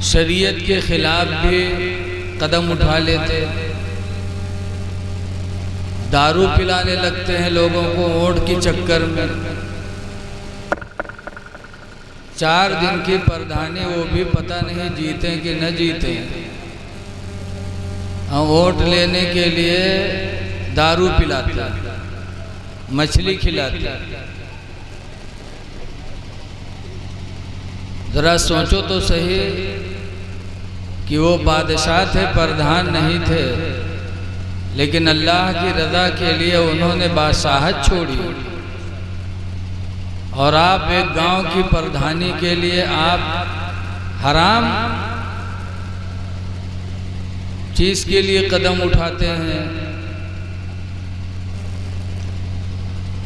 शरीयत के खिलाफ भी कदम उठा लेते, दारू पिलाने लगते हैं लोगों को वोट के चक्कर में। 4 दिन की प्रधानी, वो भी पता नहीं जीते कि न जीते। हम वोट लेने के लिए दारू पिलाते, मछली खिलाते। जरा सोचो तो सही कि वो बादशाह थे, प्रधान नहीं थे, लेकिन अल्लाह की रज़ा के लिए उन्होंने बादशाहत छोड़ी। और आप एक गांव की प्रधानी के लिए आप हराम चीज के लिए कदम उठाते हैं,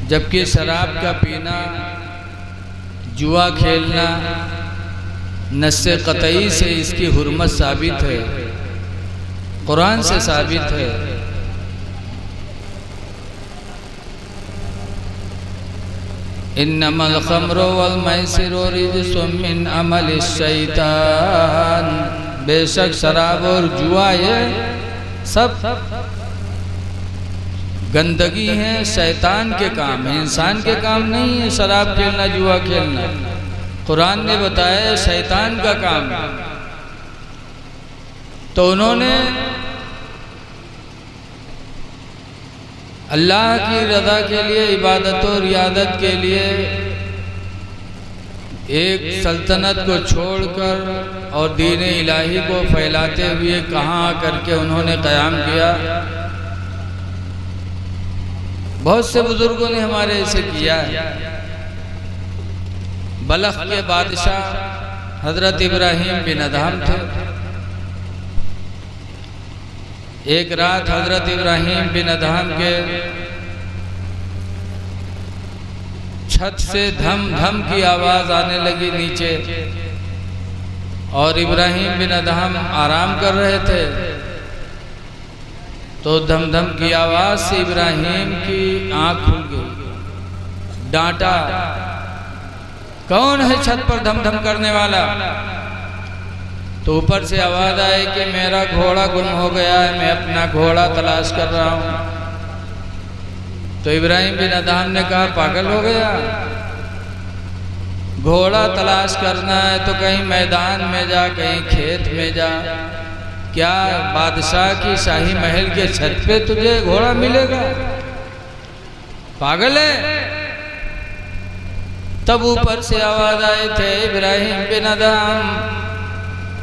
जबकि शराब का पीना, जुआ खेलना नस्से क़तई से इसकी हुर्मत साबित है, कुरान से साबित है। इन्नमल खम्रु वल मैसिरु रिज्सुम मिन अमलिश शैतान, बेशक शराब और जुआ ये सब गंदगी है, शैतान के काम है, इंसान के काम नहीं है। शराब खेलना, जुआ खेलना कुरान ने बताया शैतान का काम है। तो उन्होंने अल्लाह की रज़ा के लिए, इबादत और रियादत के लिए एक सल्तनत को छोड़कर और दीन इलाही को फैलाते हुए कहाँ करके उन्होंने क़याम किया। बहुत से बुजुर्गों ने हमारे ऐसे किया है। बलख के बादशाह हज़रत इब्राहीम बिन अदहम थे। एक रात हज़रत इब्राहीम बिन अदहम के छत से धम धम की आवाज़ आने लगी नीचे, और इब्राहीम बिन अदहम आराम कर रहे थे। तो धम धम की आवाज़ से इब्राहीम की आँख खुल गई। डांटा, कौन है छत पर धम धम करने वाला? तो ऊपर से आवाज़ आई कि मेरा घोड़ा गुम हो गया है, मैं अपना घोड़ा तलाश कर रहा हूँ। तो इब्राहीम बिन अदहम ने कहा, पागल हो गया? घोड़ा तलाश करना है तो कहीं मैदान में जा, कहीं खेत में जा। क्या बादशाह की शाही महल के छत पे तुझे घोड़ा मिलेगा? पागल है? तब ऊपर से आवाज़ आए थे, इब्राहीम बिन अदहम,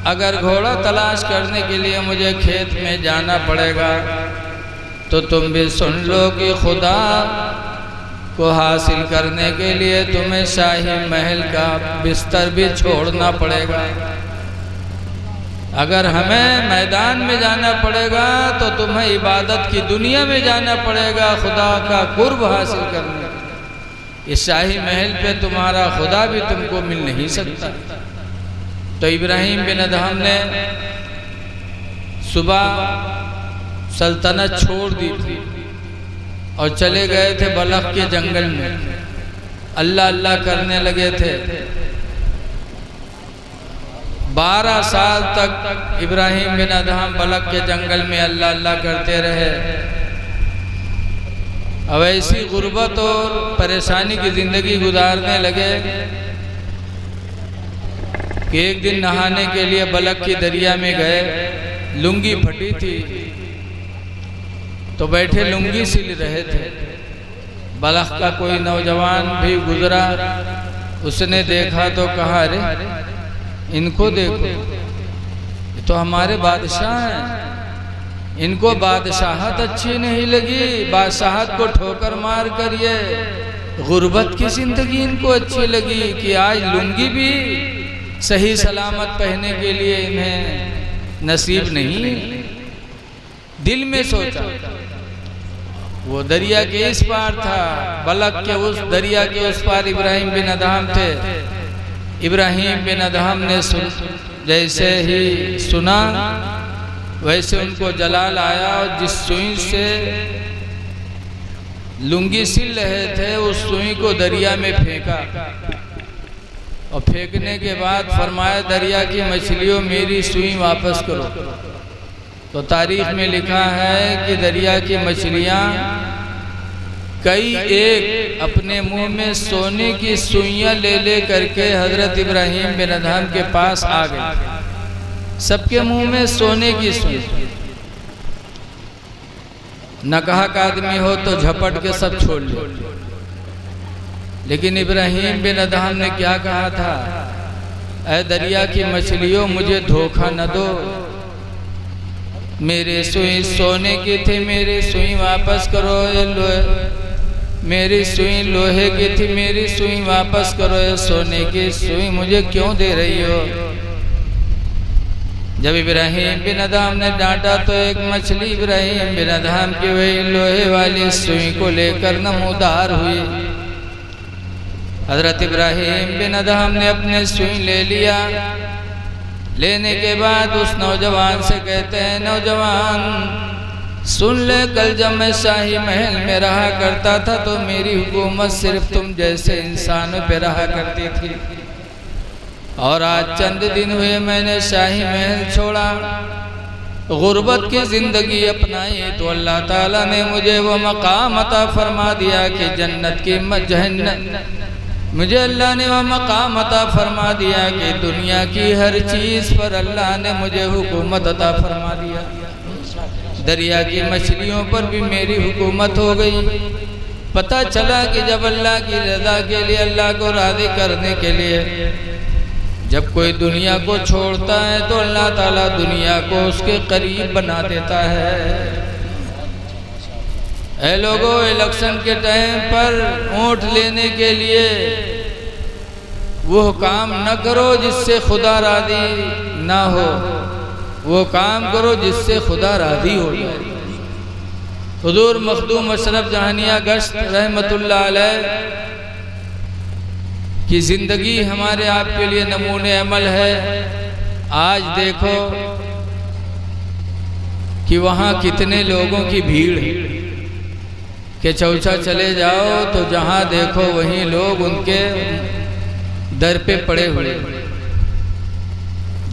अगर घोड़ा तलाश करने के लिए मुझे खेत में जाना पड़ेगा तो तुम भी सुन लो कि खुदा को हासिल करने के लिए तुम्हें शाही महल का बिस्तर भी छोड़ना पड़ेगा। अगर हमें मैदान में जाना पड़ेगा तो तुम्हें इबादत की दुनिया में जाना पड़ेगा, खुदा का कुर्ब हासिल करने। इस शाही महल पे तुम्हारा खुदा भी तुमको मिल नहीं सकता। तो इब्राहीम बिन अदहम ने सुबह सल्तनत छोड़ दी थी और चले गए थे बलख के जंगल में। अल्लाह अल्लाह करने लगे थे। 12 साल तक इब्राहीम बिन अदहम बलख के जंगल में अल्लाह अल्लाह करते रहे। अब ऐसी गुर्बत और परेशानी की ज़िंदगी गुजारने लगे कि एक दिन नहाने के लिए बलख की दरिया में गए। लुंगी फटी थी तो बैठे लुंगी सिल रहे थे। बलख का कोई नौजवान भी गुजरा, उसने देखा तो कहा, अरे इनको देखो, ये तो हमारे बादशाह हैं। इनको बादशाहत अच्छी नहीं लगी, बादशाहत को ठोकर मार कर ये गुर्बत की जिंदगी इनको अच्छी लगी कि आज लुंगी भी सही सलामत पहनने के लिए इन्हें नसीब नहीं। दिल में सोचा, वो दरिया के इस पार था, बलख के उस दरिया के उस पार इब्राहीम बिन अदहम थे। इब्राहीम बिन अदहम ने जैसे ही सुना वैसे उनको जलाल आया और जिस सुई से लुंगी सिल रहे थे उस सुई को दरिया में फेंका और फेंकने के बाद फरमाया दरिया की मछलियों मेरी सुई वापस करो। तो तारीख में लिखा है कि दरिया की मछलियाँ कई एक अपने मुंह में सोने की सुइयां ले करके हजरत इब्राहिम बिन अदहम के पास आ गए। सबके मुंह में सोने की सुई। नकाह का आदमी हो तो झपट के सब छोड़ ले, लेकिन इब्राहिम बिन अदहम ने क्या कहा था, ऐ दरिया की मछलियों मुझे धोखा न दो, मेरे सुई सोने की थी, मेरी सुई वापस करो। मेरी सुई लोहे की थी, मेरी सुई वापस करो। सोने की सुई मुझे क्यों दे रही हो? जब इब्राहिम बिन अदहम ने डांटा तो एक मछली इब्राहिम बिन अदहम की वही लोहे वाली सुई को लेकर नमूदार हुई। हजरत इब्राहिम बिन अदहम ने अपने सुई ले लिया। लेने के बाद उस नौजवान से कहते हैं, नौजवान सुन ले, कल जब मैं शाही महल में रहा करता था तो मेरी हुकूमत सिर्फ तुम जैसे इंसानों पे रहा करती थी, और आज चंद दिन हुए मैंने शाही महल छोड़ा, गुर्बत की ज़िंदगी अपनाई, तो अल्लाह ताला ने मुझे वो मकाम अता फरमा दिया कि जन्नत की जहन्नम, मुझे अल्लाह ने वो मकाम अता फरमा दिया कि दुनिया की हर चीज़ पर अल्लाह ने मुझे हुकूमत अता फरमा दिया। दरिया की मछलियों पर भी मेरी हुकूमत हो गई। पता चला कि जब अल्लाह की रज़ा के लिए, अल्लाह को राज़ी करने के लिए जब कोई दुनिया को छोड़ता है तो अल्लाह ताला दुनिया को उसके करीब बना देता है। ऐ लोगों, इलेक्शन के टाइम पर वोट लेने के लिए वो काम न करो जिससे खुदा राज़ी ना हो, वो काम करो जिससे खुदा राज़ी हो जाए। हुजूर मखदूम अशरफ जहानिया गश्त रहमतुल्लाह अलैह की ज़िंदगी हमारे आपके लिए नमूने अमल है। आज देखो कि वहाँ कितने लोगों की भीड़ है कि चौसा चले जाओ तो जहाँ देखो वहीं लोग उनके दर पे पड़े हुए,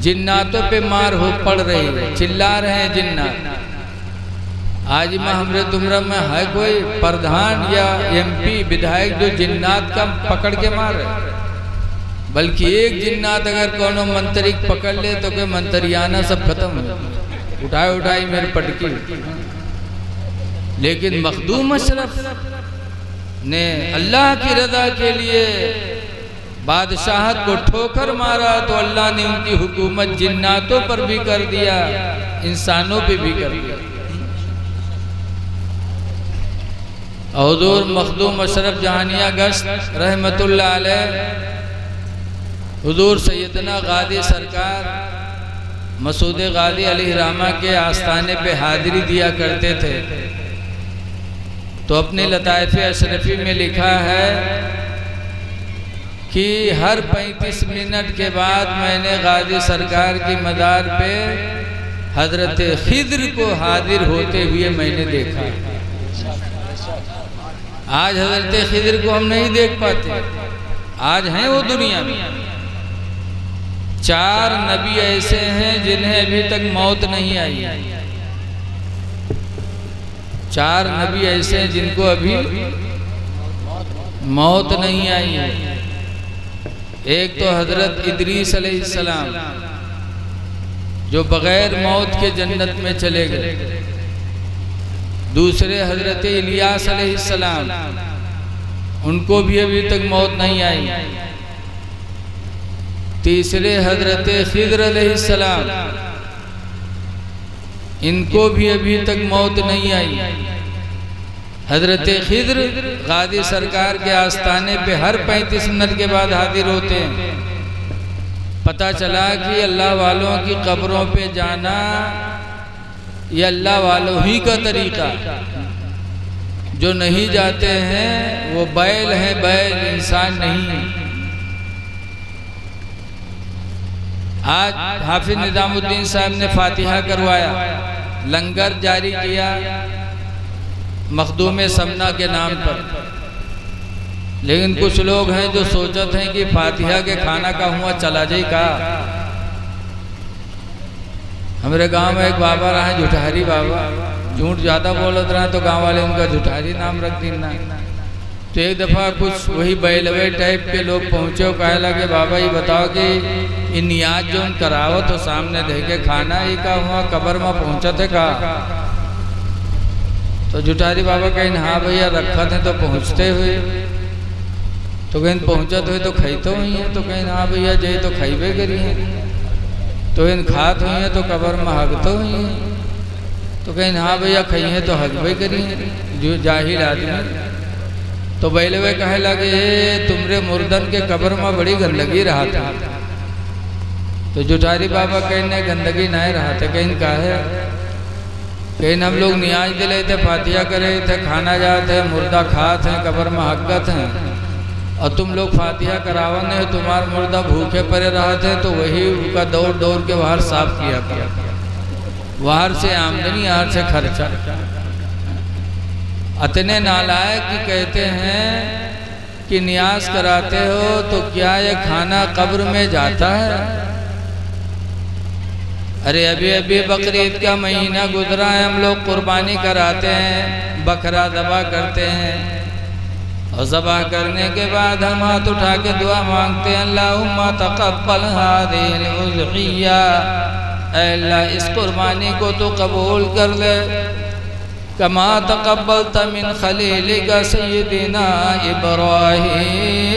जिन्नातों पे मार हो पड़ रही है, चिल्ला रहे हैं जिन्नात। आज हमरे तुमरा में है कोई प्रधान या एमपी विधायक जो जिन्नात का पकड़ के मार रहे? बल्कि एक जिन्नात अगर कोनो मंत्री पकड़ ले तो कोई मंत्रियाना सब खत्म हो, उठाई उठाई मेरी पटकी। लेकिन मखदूम अशरफ ने अल्लाह की रज़ा के लिए बादशाहत को ठोकर मारा तो अल्लाह ने उनकी हुकूमत जिन्नातों पर भी कर दिया, इंसानों पे भी कर दिया। हुजूर मखदूम अशरफ जहानिया गश्त रहमतुल्लाह अलैह हुजूर सैयदना गादी सरकार मसूद गादी अलैहिर्रहमा के आस्थाने पे हाजिरी दिया करते थे। तो अपने लताइफ अशरफी में लिखा है कि हर 35 मिनट के बाद मैंने गादी सरकार की मज़ार पे हजरत खिद्र को हाजिर होते हुए मैंने देखा। आज हजरत खिद्र को हम नहीं देख पाते, आज हैं वो दुनिया में। 4 नबी ऐसे हैं जिन्हें अभी तक मौत नहीं आई। 4 नबी ऐसे हैं जिनको अभी मौत नहीं आई है। एक तो हजरत इदरीस अलैहिस्सलाम जो बगैर मौत के जन्नत में चले गए। दूसरे हजरत इलियास अलैहिस्सलाम, उनको भी अभी तक मौत नहीं आई। तीसरे हजरत खिद्र अलैहिस्सलाम, इनको भी अभी तक मौत नहीं आई। हजरत खिद्र गादी सरकार के आस्थाने पे हर 35 मिनट के बाद हाजिर होते हैं। पता चला कि अल्लाह वालों की कब्रों पे जाना ये अल्लाह वालों ही का तरीका, जो नहीं जाते हैं वो बैल हैं, बैल इंसान नहीं। आज हाफिज निजामुद्दीन साहब ने फातिहा करवाया, लंगर जारी किया मखदूम समना के नाम पर। लेकिन कुछ लोग हैं जो सोचते हैं कि फातिहा के खाना का हुआ चला जाए का। हमारे गांव में एक बाबा रहा जुठारी बाबा, झूठ ज़्यादा बोलत रहा तो गांव वाले उनका जुठारी नाम रख दीना। तो एक दफ़ा कुछ वही बैलवे टाइप के लोग पहुँचे और कहे लगे बाबा ये बताओ कि ये नियाज जो करावो तो सामने देखे खाना ही का हुआ कब्र में पहुँचा थे का। तो जुठारी बाबा कहीं हाँ भैया रखा थे तो पहुँचते हुए, तो कहीं पहुँचत हुए तो खाते हुई हैं, तो कहीं हाँ भैया जय तो खाइबे करी हैं, तो इन खात हुई हैं तो कब्र में हगते हुई हैं, तो कहीं हाँ भैया खाई हैं तो हगबे करी हैं जो जाहिल आदमी। तो बैलवे कहे लगे तुमरे मुर्दन के कब्र में बड़ी गंदगी रहा था। तो जुठारी बाबा कहने गंदगी नहीं रहा था, कहीं का है कहीं हम लोग नियाज दिले थे, फातिहा करे थे, खाना जाते मुर्दा खात हैं कब्र में हकत हैं, और तुम लोग फातिहा करावन है, तुम्हारा मुर्दा भूखे पड़े रहा थे तो वही उनका दौड़ दौड़ के बाहर साफ किया था, बाहर से आमदनी बाहर से खर्चा। अतने नालायक कि कहते हैं कि नियाज कराते हो तो क्या ये खाना कब्र में जाता है? अरे अभी अभी बकरीद का महीना गुजरा है, हम लोग कुर्बानी कराते हैं, बकरा ज़बह करते हैं, और ज़बह करने के बाद हम हाथ उठा के दुआ मांगते हैं अल्लाहुम्मा तक़ब्बल हाज़िहिल उज़हिया, अल्लाह इस कुर्बानी को तो कबूल कर ले, कमा तक़ब्बलत मिन खलीलिका सय्यदिना इब्राहीम,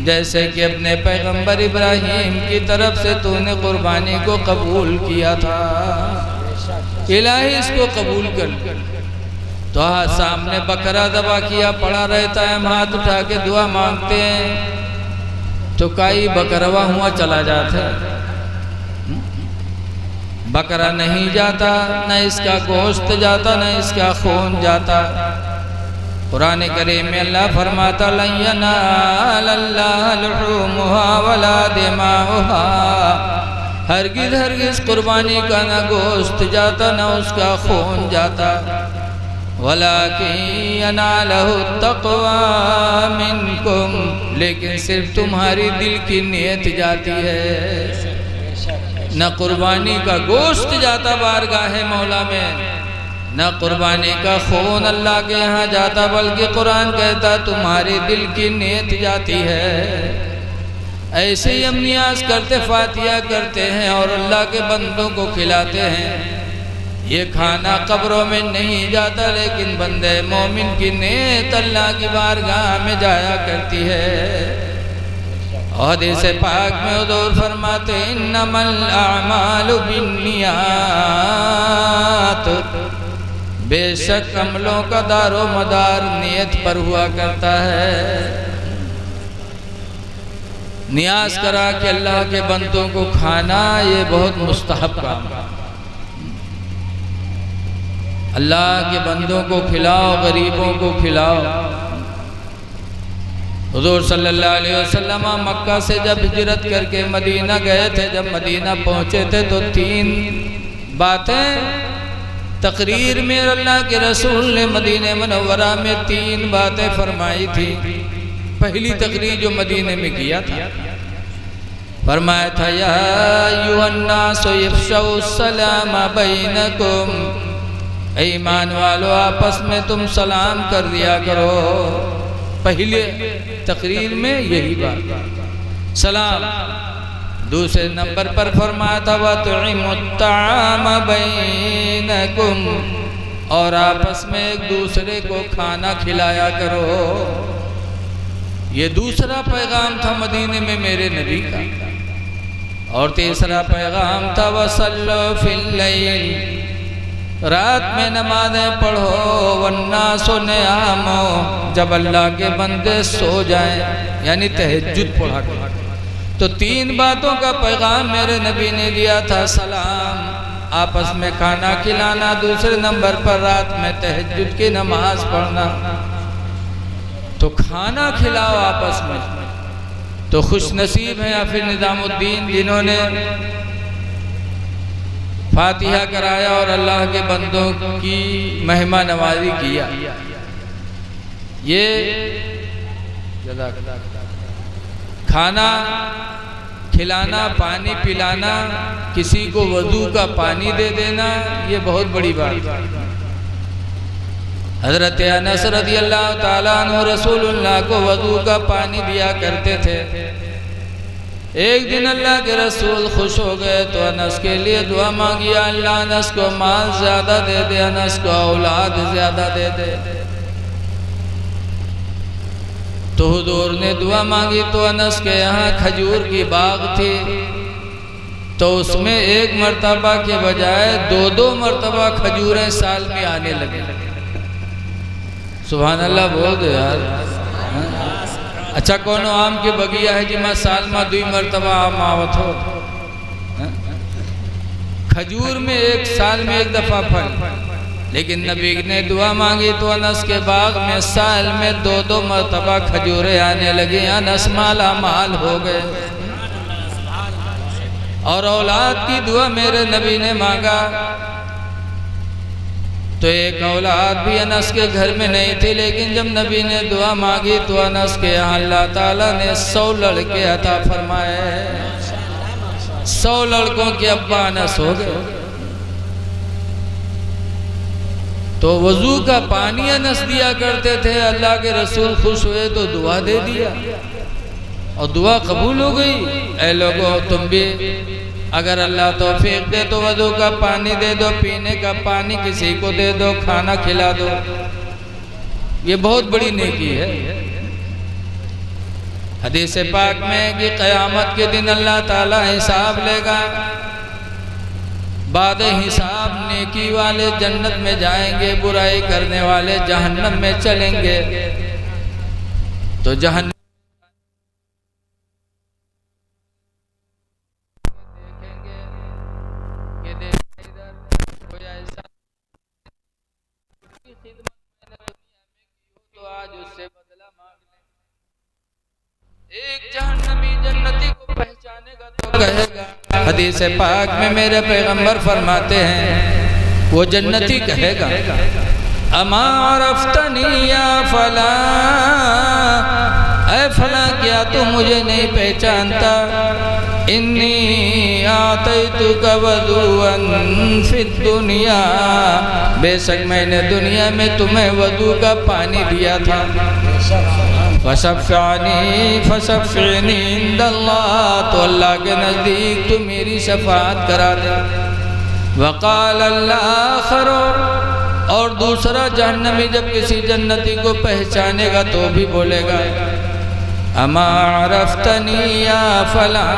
जैसे कि अपने पैगंबर इब्राहीम की तरफ से तूने कुर्बानी को कबूल किया था, इलाही इसको कबूल कर। तो सामने बकरा ज़बह किया पड़ा रहता है, हम हाथ उठा के दुआ मांगते हैं तो काई बकरवा हुआ चला जाता है, बकरा नहीं जाता, न इसका गोश्त जाता, न इसका खून जाता। कुरान करीम में अल्लाह फरमाता लन यनालल्लाह लुहूमुहा वला दिमाउहा, हरगिज़ हरगिज़ कुर्बानी का न गोश्त जाता न उसका खून जाता, वलाकिन यनालहु तक़वा मिनकुम, लेकिन सिर्फ तुम्हारी दिल की नियत जाती है। न कुर्बानी का गोश्त जाता बारगाह मौला में, न कुर्बानी का खून अल्लाह के यहाँ जाता, बल्कि कुरान कहता तुम्हारे दिल की नियत जाती है। ऐसे ही हम नियाज करते फातिहा करते हैं और अल्लाह के बंदों को खिलाते हैं। ये खाना कब्रों में नहीं जाता, लेकिन बंदे मोमिन की नियत अल्लाह की बारगाह में जाया करती है। और हदीस पाक में हुज़ूर फरमाते इन्नमल अअमालु बिन्नियात, बेशक अमलों का दारो मदार नियत पर हुआ करता है। नियाज करा कि अल्लाह के बंदों को खाना ये बहुत मुस्तहब काम, अल्लाह के बंदों को खिलाओ, गरीबों को खिलाओ। हुज़ूर सल्लल्लाहु अलैहि वसल्लम मक्का से जब हिजरत करके मदीना गए थे, जब मदीना पहुँचे थे तो 3 बातें तकरीर में अल्लाह के रसूल ने मदीने मुनव्वरा में 3 बातें फरमाई थी। पहली तकरीर जो मदीने में किया था, फरमाया था या अय्युहन्नासु इफ़शौ सलाम बैनकुम, ईमान वालों आपस में तुम सलाम कर दिया करो। पहले तकरीर में यही बात सलाम। दूसरे नंबर पर फरमाया था वतुइमुत ताम बैनकुम, और आपस में एक दूसरे को खाना खिलाया करो। ये दूसरा पैगाम था मदीने में मेरे नबी का। और तीसरा पैगाम था वसल्लु फिल लैल, रात में नमाज़ें पढ़ो, वन्नासु नियामो, जब अल्लाह के बंदे सो जाएं, यानी तहज्जुद पढ़ा करो। तो 3 बातों का पैगाम मेरे नबी ने दिया था, सलाम, आपस में खाना खिलाना, दूसरे नंबर पर रात में तहज्जुद की नमाज पढ़ना। तो खाना खिलाओ आपस में। तो खुश नसीब हैं हाफिज निज़ामुद्दीन जिन्होंने फातिहा कराया और अल्लाह के बंदों की मेहमान नवाजी किया। ये खाना खिलाना, पानी पिलाना, किसी को वजू का पानी दे देना, ये बहुत बड़ी बात है। हजरत अनस रज़ियल्लाहु ताला अन्हु रसूलुल्लाह को वजू का पानी दिया करते थे। एक दिन अल्लाह के रसूल खुश हो गए तो अनस के लिए दुआ मांगी, अल्लाह अनस को माल ज्यादा दे दे, अनस को औलाद ज्यादा दे दे। तो हुजूर ने दुआ मांगी तो अनस के यहाँ खजूर की बाग थी, तो उसमें एक मर्तबा के बजाय 2-2 मर्तबा खजूरें साल में आने लगे। सुभान अल्लाह बोल दो यार। अच्छा कोनो आम के बगिया है जिमा साल में 2 मर्तबा आम आवत हो। खजूर में एक साल में एक दफा फल। लेकिन नबी ने दुआ मांगी तो अनस के बाग में साल में 2-2 मर्तबा खजूरें आने लगी। अनस माला माल हो गए। और औलाद की दुआ मेरे नबी ने मांगा तो एक औलाद भी अनस के घर में नहीं थी, लेकिन जब नबी ने दुआ मांगी तो अनस के यहाँ अल्लाह ताला ने 100 लड़के अता फरमाए। 100 लड़कों के अब्बा अनस हो गए। तो वजू का पानी अनस दिया करते थे। अल्लाह के रसूल खुश हुए तो दुआ दे दिया और दुआ कबूल हो गई। ऐ लोगों, तुम भी अगर अल्लाह तौफीक दे तो वजू का पानी दे दो, पीने का पानी किसी को दे दो, खाना खिला दो, ये बहुत बड़ी नेकी है। हदीस पाक में कि क़यामत के दिन अल्लाह ताला हिसाब लेगा। बाद हिसाब नेकी वाले जन्नत में जाएंगे, बुराई करने वाले जहन्नम में चलेंगे। तो जहन्नम हदीस पाक में मेरे पैगंबर फरमाते हैं, वो जन्नती कहेगा, अमा अरफ्तनी या फला, ऐ फला क्या तू मुझे नहीं पहचानता? इन्नी आतैतुका वदुअन फिद दुनिया, बेशक मैंने दुनिया में तुम्हें वदू का पानी दिया था। फशफ़अनी फशफ़अनी इंदल्लाह, तो अल्लाह के नज़दीक तू मेरी शफ़ाअत करा दे। वक़ाल अल-आख़िर, और दूसरा जहन्नमी जब किसी जन्नती को पहचानेगा तो भी बोलेगा, अमा अरफ्तनी या फला,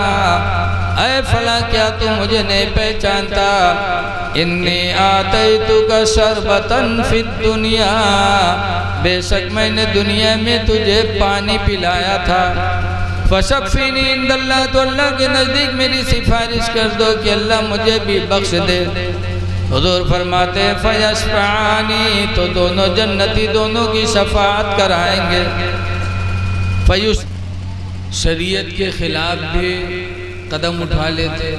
ऐ फला क्या तू मुझे नहीं पहचानता? इन्नी आतैतुका शरबतन फिद दुनिया, बेशक मैंने दुनिया में तुझे पानी पिलाया था। फशफ़िनी इंदल्लाह, तो अल्लाह के नज़दीक मेरी सिफारिश कर दो कि अल्लाह मुझे भी बख्श दे। हुज़ूर फरमाते फयशफ़अनी, तो दोनों जन्नती दोनों की शफ़ाअत कराएंगे। फयुस शरीयत के खिलाफ भी कदम उठा लेते,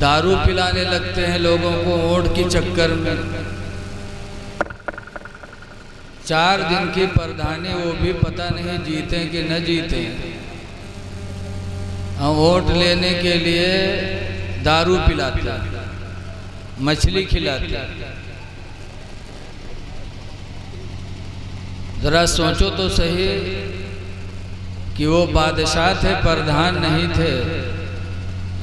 दारू पिलाने लगते हैं लोगों को वोट के चक्कर में। 4 दिन की प्रधानी, वो भी पता नहीं जीते कि न जीते। हम वोट लेने के लिए दारू पिलाते, मछली खिलाते। जरा सोचो तो सही कि वो बादशाह थे, प्रधान नहीं थे,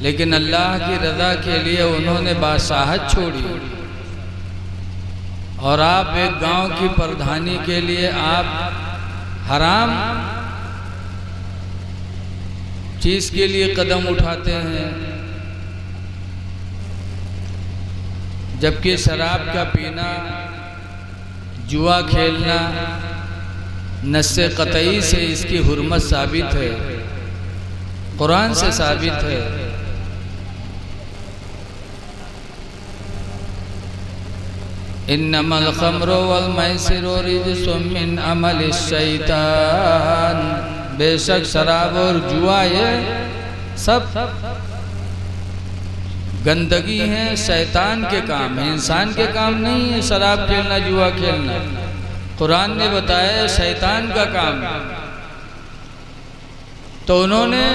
लेकिन अल्लाह की रज़ा के लिए उन्होंने बादशाहत छोड़ी। और आप एक गांव की प्रधानी के लिए आप हराम चीज के लिए कदम उठाते हैं, जबकि शराब का पीना, जुआ खेलना नस्से क़तई से इसकी हुर्मत साबित है, कुरान से साबित है। इन्नमल खम्रु वल मैसिरु रिज्सुम मिन अमलिश शैतान, बेशक शराब और जुआ ये सब गंदगी है, शैतान के काम है, इंसान के काम नहीं है शराब खेलना, जुआ खेलना। कुरान ने बताया शैतान का काम। तो उन्होंने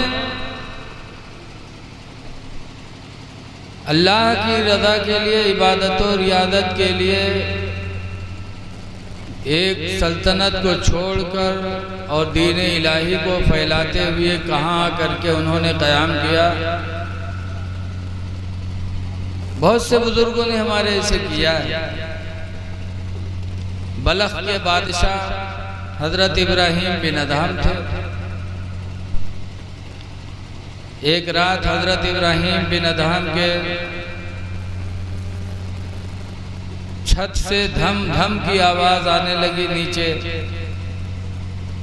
अल्लाह की रज़ा के लिए, इबादत और रियादत के लिए एक सल्तनत को छोड़कर और दीन इलाही को फैलाते हुए कहाँ आकर के उन्होंने क़याम किया। बहुत से बुजुर्गों ने हमारे ऐसे किया है। बलख के बादशाह हजरत इब्राहिम बिन अदहम थे। एक रात हजरत इब्राहिम बिन अदहम के छत से धम धम की आवाज़ आने लगी नीचे,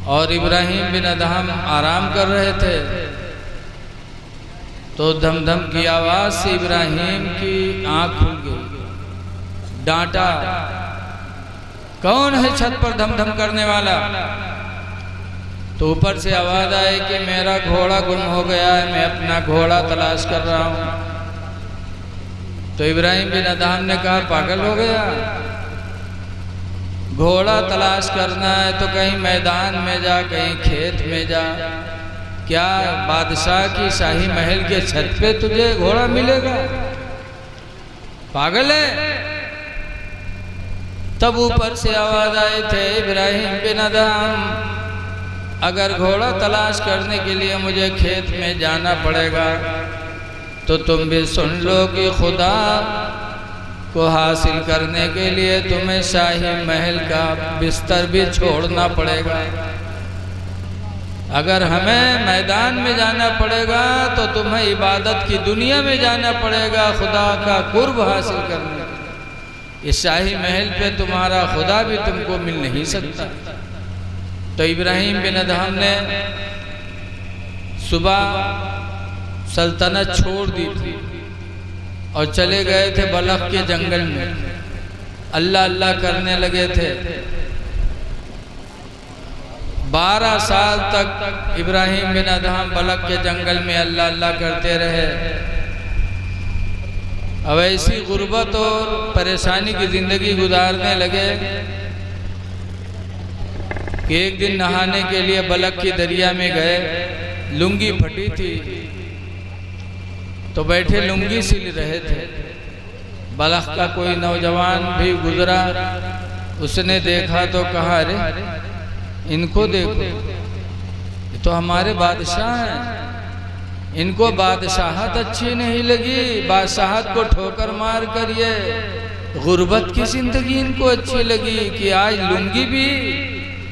और इब्राहिम बिन अदहम आराम कर रहे थे। तो धम धम की आवाज़ से इब्राहिम की आँख खुल गई। डांटा, कौन है छत पर धम धम करने वाला? तो ऊपर से आवाज़ आई कि मेरा घोड़ा गुम हो गया है, मैं अपना घोड़ा तलाश कर रहा हूँ। तो इब्राहिम बिन अदहम ने कहा, पागल हो गया? घोड़ा तलाश करना है तो कहीं मैदान में जा, कहीं खेत में जा। क्या बादशाह की शाही महल के छत पे तुझे घोड़ा मिलेगा? पागल है? तब ऊपर से आवाज़ आए थे, इब्राहिम बिन अदहम, अगर घोड़ा तलाश करने के लिए मुझे खेत में जाना पड़ेगा तो तुम भी सुन लो कि खुदा को हासिल करने के लिए तुम्हें शाही महल का बिस्तर भी छोड़ना पड़ेगा। अगर हमें मैदान में जाना पड़ेगा तो तुम्हें इबादत की दुनिया में जाना पड़ेगा, खुदा का कुर्ब हासिल करने। इस शाही महल पे तुम्हारा खुदा भी तुमको मिल नहीं सकता। तो इब्राहिम बिन अदहम ने सुबह सल्तनत छोड़ दी थी और चले गए थे बलख के जंगल में। अल्लाह अल्लाह करने लगे थे। 12 साल तक इब्राहिम बिन अदहम बलख के जंगल में अल्लाह अल्लाह करते रहे। अब ऐसी गुर्बत और परेशानी की ज़िंदगी गुजारने लगे कि एक दिन नहाने के लिए बलख की दरिया में गए। लुंगी फटी थी तो बैठे लुंगी सिल रहे थे। बलख का कोई नौजवान भी गुजरा, उसने देखा तो कहा, अरे इनको देखो, ये तो हमारे बादशाह हैं। इनको बादशाहत अच्छी नहीं लगी, बादशाहत को ठोकर मार कर ये गुर्बत की जिंदगी इनको अच्छी लगी कि आज लुंगी भी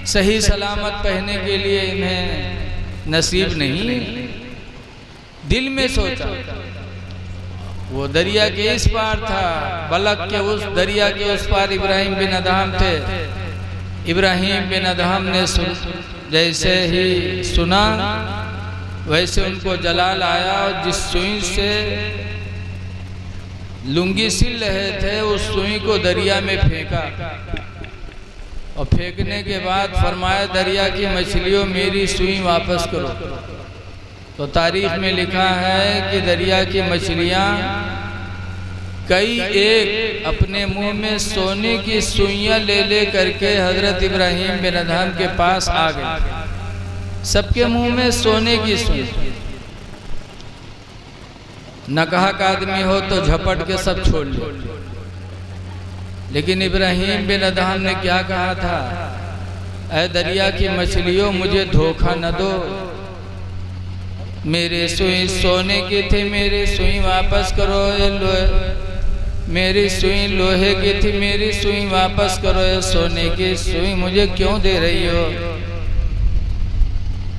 सही सलामत पहनने के लिए इन्हें नसीब नहीं। दिल में सोचा, वो दरिया के इस पार था, बलख के उस दरिया के उस पार इब्राहिम बिन अदहम थे। इब्राहिम बिन अदहम ने जैसे ही सुना वैसे उनको जलाल आया और जिस सुई से लुंगी सिल रहे थे उस सुई को दरिया में फेंका और फेंकने के बाद फरमाया, दरिया की मछलियों मेरी सुई वापस करो। तो तारीख में लिखा है कि दरिया की मछलियाँ कई एक अपने मुंह में सोने की सुइयाँ ले करके हजरत इब्राहिम बिन अदहम के पास आ गए। सबके मुंह में सोने की सुई। नकाहक आदमी हो तो झपट के सब छोड़ लो, लेकिन इब्राहिम बिन अदहम ने क्या कहा था, ऐ दरिया की मछलियों मुझे धोखा न दो। मेरे सुई सोने की थी, मेरी सुई वापस करो। मेरी सुई लोहे की थी, मेरी सुई वापस करो। सोने की सुई मुझे क्यों दे रही हो?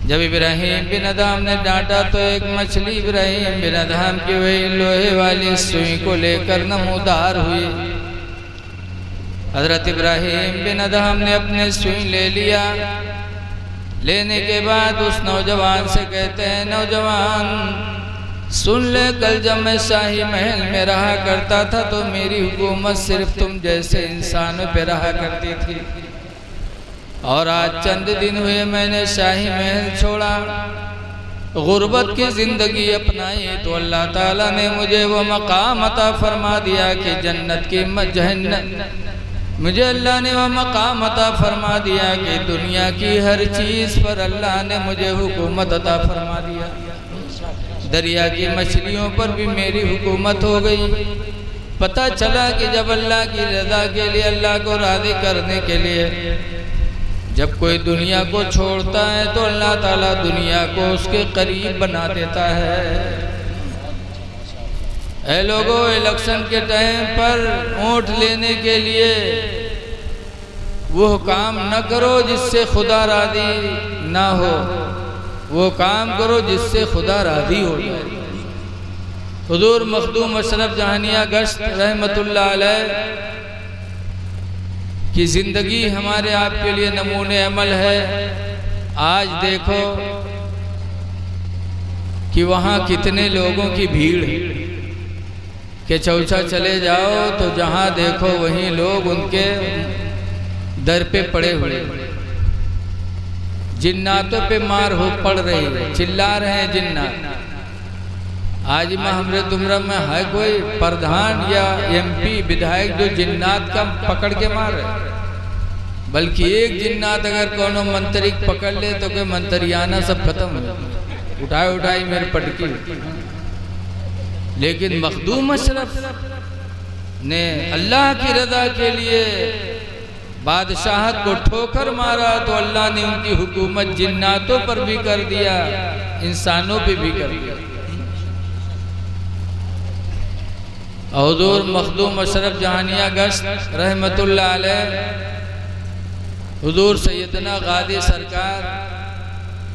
जब इब्राहिम बिन अदहम ने डांटा तो एक मछली इब्राहिम बिन अदहम की वही लोहे वाली सुई को लेकर नमूदार हुई। हजरत इब्राहिम बिन अदहम ने अपने सुई ले लिया। लेने के बाद उस नौजवान से कहते हैं, नौजवान सुन ले, कल जब मैं शाही महल में रहा करता था तो मेरी हुकूमत सिर्फ तुम जैसे इंसानों पे रहा करती थी, और आज चंद दिन हुए मैंने शाही महल छोड़ा, गुर्बत की ज़िंदगी अपनाई, तो अल्लाह ताला ने मुझे वो मकाम अता फरमा दिया कि मुझे अल्लाह ने वह मकाम अता फरमा दिया कि दुनिया की हर चीज़ पर अल्लाह ने मुझे हुकूमत अता फरमा दिया। दरिया की मछलियों पर भी मेरी हुकूमत हो गई। पता चला कि जब अल्लाह की रज़ा के लिए, अल्लाह को राज़ी करने के लिए जब कोई दुनिया को छोड़ता है तो अल्लाह ताला दुनिया को उसके करीब बना देता है। ऐ लोगों, इलेक्शन के टाइम पर वोट लेने के लिए वो काम न करो जिससे खुदा राज़ी ना हो, वो काम करो जिससे खुदा राज़ी हो जाए। हुजूर मखदूम अशरफ जहानिया गश्त रहमतुल्लाह अलैह की ज़िंदगी हमारे आपके लिए नमूने अमल है। आज देखो कि वहाँ कितने लोगों की भीड़ है कि चौसा चले जाओ तो जहाँ देखो वहीं लोग उनके दर पे पड़े हुए, जिन्नातों पे मार हो पड़ रही है, चिल्ला रहे हैं जिन्नात। आज में हमरे तुमरा में है कोई प्रधान या एमपी विधायक जो जिन्नात का पकड़ के मार रहे, बल्कि एक जिन्नात अगर कोनो मंत्री पकड़ ले तो कोई मंत्रियाना सब खत्म हो, उठाई उठाई मेरे पटकी। लेकिन मखदूम अशरफ ने अल्लाह की रज़ा के लिए बादशाहत को ठोकर मारा तो अल्लाह ने उनकी हुकूमत जिन्नातों पर भी कर दिया, इंसानों पे भी कर दिया। हुजूर मखदूम अशरफ जहानिया गश्त रहमतुल्लाह अलैह हुजूर सैयदना गादी सरकार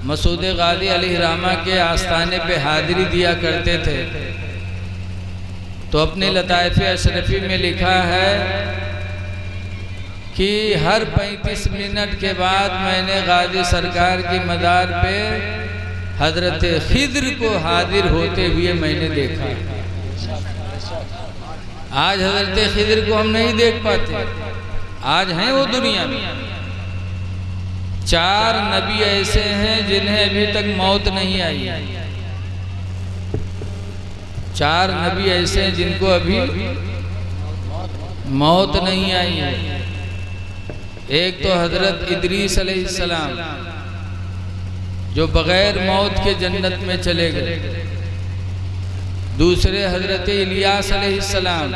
मसूद गादी अलैहिर्रहमा के आस्थाने पे हाजिरी दिया करते थे। तो अपने लताइफ़ अशरफी में लिखा है कि हर 35 मिनट के बाद मैंने गादी सरकार की मज़ार पे हजरत खिद्र को हाजिर होते हुए मैंने देखा। आज हजरत खिद्र को हम नहीं देख पाते, आज हैं वो दुनिया में। 4 नबी ऐसे हैं जिन्हें अभी तक मौत नहीं आई। 4 नबी ऐसे हैं जिनको अभी मौत नहीं आई है। एक तो हजरत इदरीस अलैहिस्सलाम जो बगैर मौत के जन्नत में चले गए। दूसरे हजरत इलियास अलैहिस्सलाम,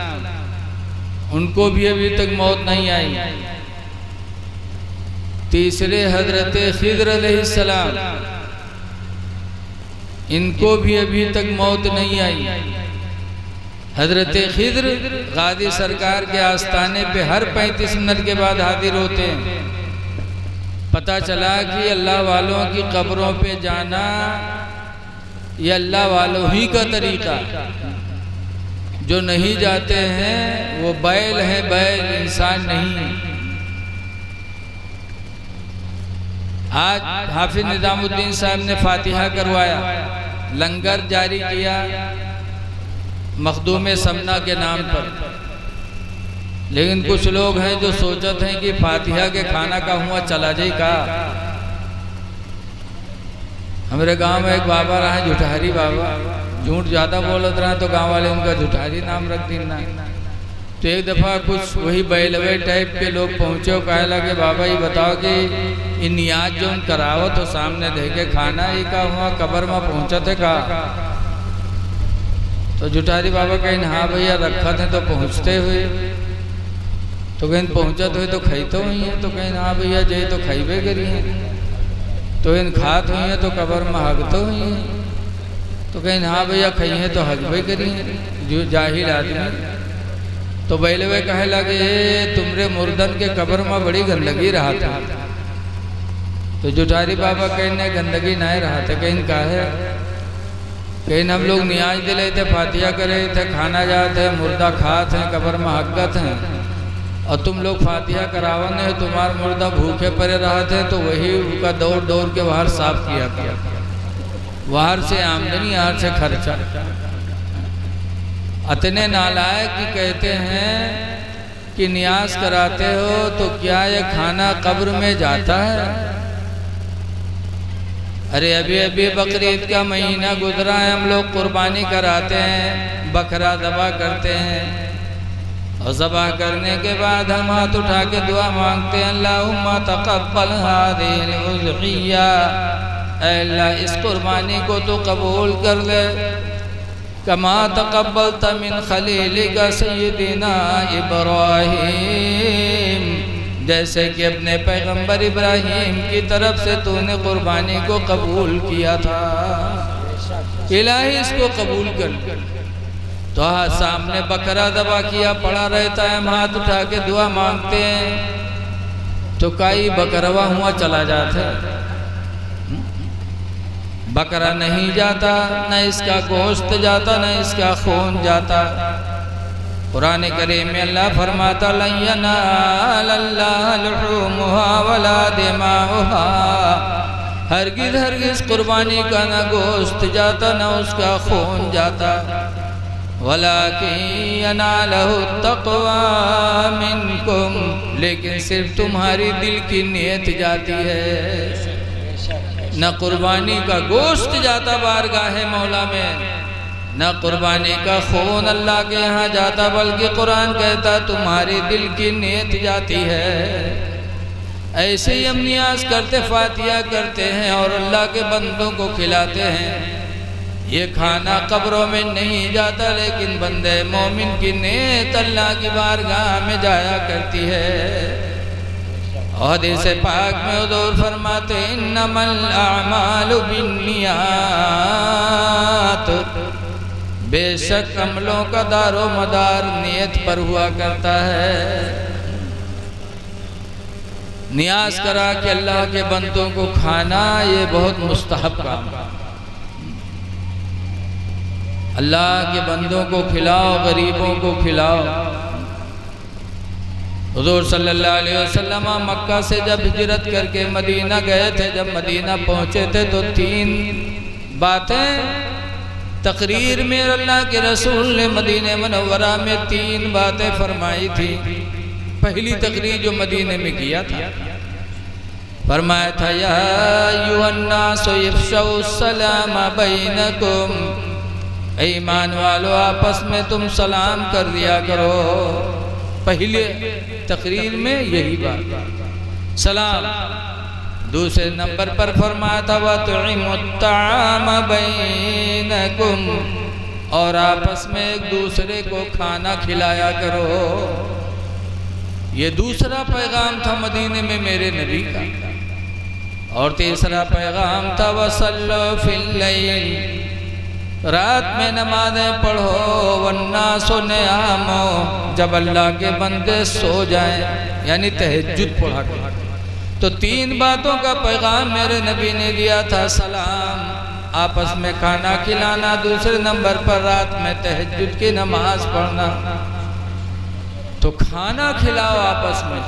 उनको भी अभी तक मौत नहीं आई। तीसरे हजरत खिद्र अलैहिस्सलाम, इनको भी अभी तक मौत नहीं आई। हजरत खिद्र गादी सरकार के आस्थाने पे हर 35 मिनट के बाद हाजिर होते हैं। पता चला कि अल्लाह वालों की कब्रों पे जाना ये अल्लाह वालों ही का तरीका। जो नहीं जाते हैं वो बैल हैं, बैल, इंसान नहीं। आज हाफिज निजामुद्दीन साहब ने फातिहा करवाया, लंगर जारी किया मखदूम समना के नाम पर। लेकिन कुछ लोग हैं जो सोचते हैं कि फातिहा के खाना का हुआ चला जाए का। हमारे गांव में एक बाबा रहा है जुठारी बाबा, झूठ ज़्यादा बोलत रहा तो गांव वाले उनका जुठारी नाम रख देना। तो एक दफ़ा कुछ वही बैलवे टाइप के लोग पहुँचे और कहे लगे बाबा ये बताओ कि इन नियाज जो करावो तो सामने देखे खाना ही का हुआ कब्र में पहुँचा थे का। तो जुठारी बाबा कहीं हाँ भैया रखा थे तो पहुँचते हुए, तो कहीं पहुँचत हुए तो खईते हुई हैं, तो कहीं हाँ भैया जय तो खईबे करी हैं, तो इन खात हुई हैं तो कब्र में हगते हुई हैं, तो कहीं हाँ भैया खई हैं तो हगबे करी हैं, जो जाहिल आदमी। तो बैलवे कहे लगे तुमरे मुर्दन के कब्र में बड़ी गंदगी रहा था। तो जुठारी बाबा कहने गंदगी नहीं रहा था, कहीं का है, कहीं हम लोग नियाज दिले थे, फातिहा करे थे, खाना जाते मुर्दा खाते हैं, कब्र में हकत हैं, और तुम लोग फातिहा करावन है, तुम्हारा मुर्दा भूखे पड़े रहा थे तो वही उनका दौड़ दौड़ के बाहर साफ किया था। बाहर से आमदनी, यहाँ से खर्चा। इतने नालायक कि कहते हैं कि नियाज कराते हो तो क्या ये खाना कब्र में जाता है? अरे अभी अभी बकरीद का महीना गुजरा है, हम लोग कुर्बानी कराते हैं, बकरा दबा करते हैं, और ज़बह करने के बाद हम हाथ उठा के दुआ मांगते हैं, अल्लाहुम्मा तक़ब्बल हाज़िहिल उज़हिया, अल्लाह इस कुर्बानी को तो कबूल कर ले, कमा तक़ब्बलत मिन खलीलिका सय्यदिना इब्राहीम, जैसे कि अपने पैगंबर इब्राहीम की तरफ से तूने कुर्बानी को कबूल किया था, इलाही इसको कबूल कर। तो हाँ, सामने बकरा दबा किया पड़ा रहता है, हम हाथ उठा के दुआ मांगते हैं तो काई बकरवा हुआ चला जाता है, बकरा नहीं जाता, न इसका गोश्त जाता, न इसका खून जाता। कुरान करीम में अल्लाह फरमाता, लन यनालल्लाह लुहूमुहा वला दिमाउहा, हरगिज़ हरगिज़ कुर्बानी का न गोश्त जाता, न उसका खून जाता, वलाकिन यनालहु तक़वा मिनकुम, लेकिन सिर्फ तुम्हारी दिल की नियत जाती है। न कुर्बानी का गोश्त जाता बारगाह मौला में, न कुर्बानी का खून अल्लाह के यहाँ जाता, बल्कि कुरान कहता तुम्हारी दिल की नियत जाती है। ऐसे ही हम नियाज करते, फातिहा करते हैं और अल्लाह के बंदों को खिलाते हैं। ये खाना कब्रों में नहीं जाता, लेकिन बंदे मोमिन की नियत अल्लाह की बारगाह में जाया करती है। और हदीस पाक में हुज़ूर फरमाते, इन्नमल अअमालु बिन्नियात, बेशक अमलों का दारो मदार नियत पर हुआ करता है। नियाज करा कि अल्लाह के बंदों को खाना ये बहुत मुस्तहब काम है। अल्लाह के बंदों को खिलाओ, गरीबों को खिलाओ। हुज़ूर सल्लल्लाहु अलैहि वसल्लम मक्का से जब हिजरत करके मदीना गए थे, जब मदीना पहुँचे थे तो 3 बातें तकरीर में अल्लाह के रसूल ने मदीने मुनव्वरा में 3 बातें फरमाई थी। पहली तकरीर जो मदीने में किया था, फरमाया था, या अय्युहन्नास इफ़शौ सलाम बैनकुम, ईमान वालों आपस में तुम सलाम कर दिया करो। पहले तकरीर में यही बात, सलाम। दूसरे नंबर पर फरमाया था, वतुइमुत ताम बैनकुम, और आपस में एक दूसरे को खाना खिलाया करो। ये दूसरा पैगाम था मदीने में मेरे नबी का। और तीसरा पैगाम था, वसल्लु फिल लैल, रात में नमाज़ें पढ़ो, वन्नासु नियामो, जब अल्लाह के बंदे सो जाएं, यानी तहज्जुद पढ़ा करो। तो 3 बातों का पैगाम मेरे नबी ने दिया था, सलाम, आपस में खाना खिलाना, दूसरे नंबर पर रात में तहज्जुद की नमाज पढ़ना। तो खाना खिलाओ आपस में।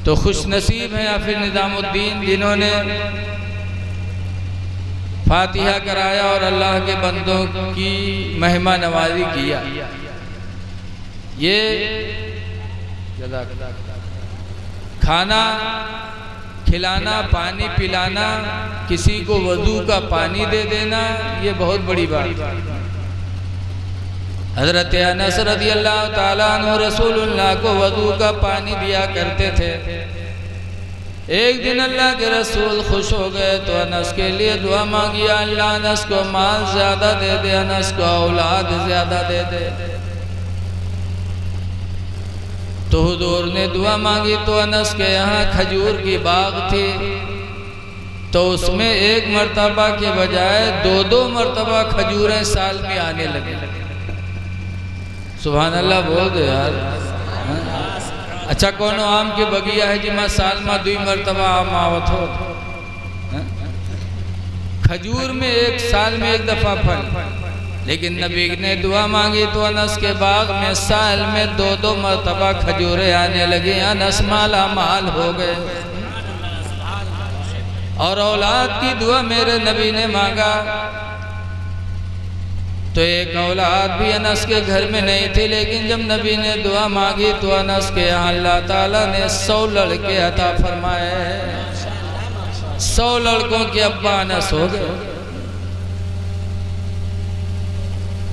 तो खुश नसीब है हाफिज निज़ामुद्दीन जिन्होंने फातिहा कराया और अल्लाह के बंदों की महिमा नवाजी किया। ये खाना खिलाना, पानी पिलाना, किसी को वज़ू का पानी दे देना, ये बहुत बड़ी बात है। हज़रत अनस रज़ियल्लाहु ताला अन्हु रसूलुल्लाह को वज़ू का पानी दिया करते थे। एक दिन अल्लाह के रसूल खुश हो गए तो अनस के लिए दुआ मांगी, अल्लाह अनस को माल ज़्यादा दे दे, अनस को औलाद ज़्यादा दे दे। तो हुजूर ने दुआ मांगी तो अनस के यहाँ खजूर की बाग थी, तो उसमें एक मर्तबा के बजाय 2-2 मर्तबा खजूरें साल में आने लगी। सुभान अल्लाह बोल दो यार। अच्छा, कोनो आम के बगिया है जिमा साल में 2 मर्तबा आम आवत हो। खजूर में एक साल में 1 दफा फल। लेकिन नबी ने दुआ मांगी तो अनस के बाग में साल में 2-2 मर्तबा खजूरें आने लगी। अनस माला माल हो गए। और औलाद की दुआ मेरे नबी ने मांगा तो एक औलाद भी अनस के घर में नहीं थी, लेकिन जब नबी ने दुआ मांगी तो अनस के यहाँ अल्लाह ताला ने 100 लड़के अता फरमाए। 100 लड़कों के अब्बा अनस हो गए।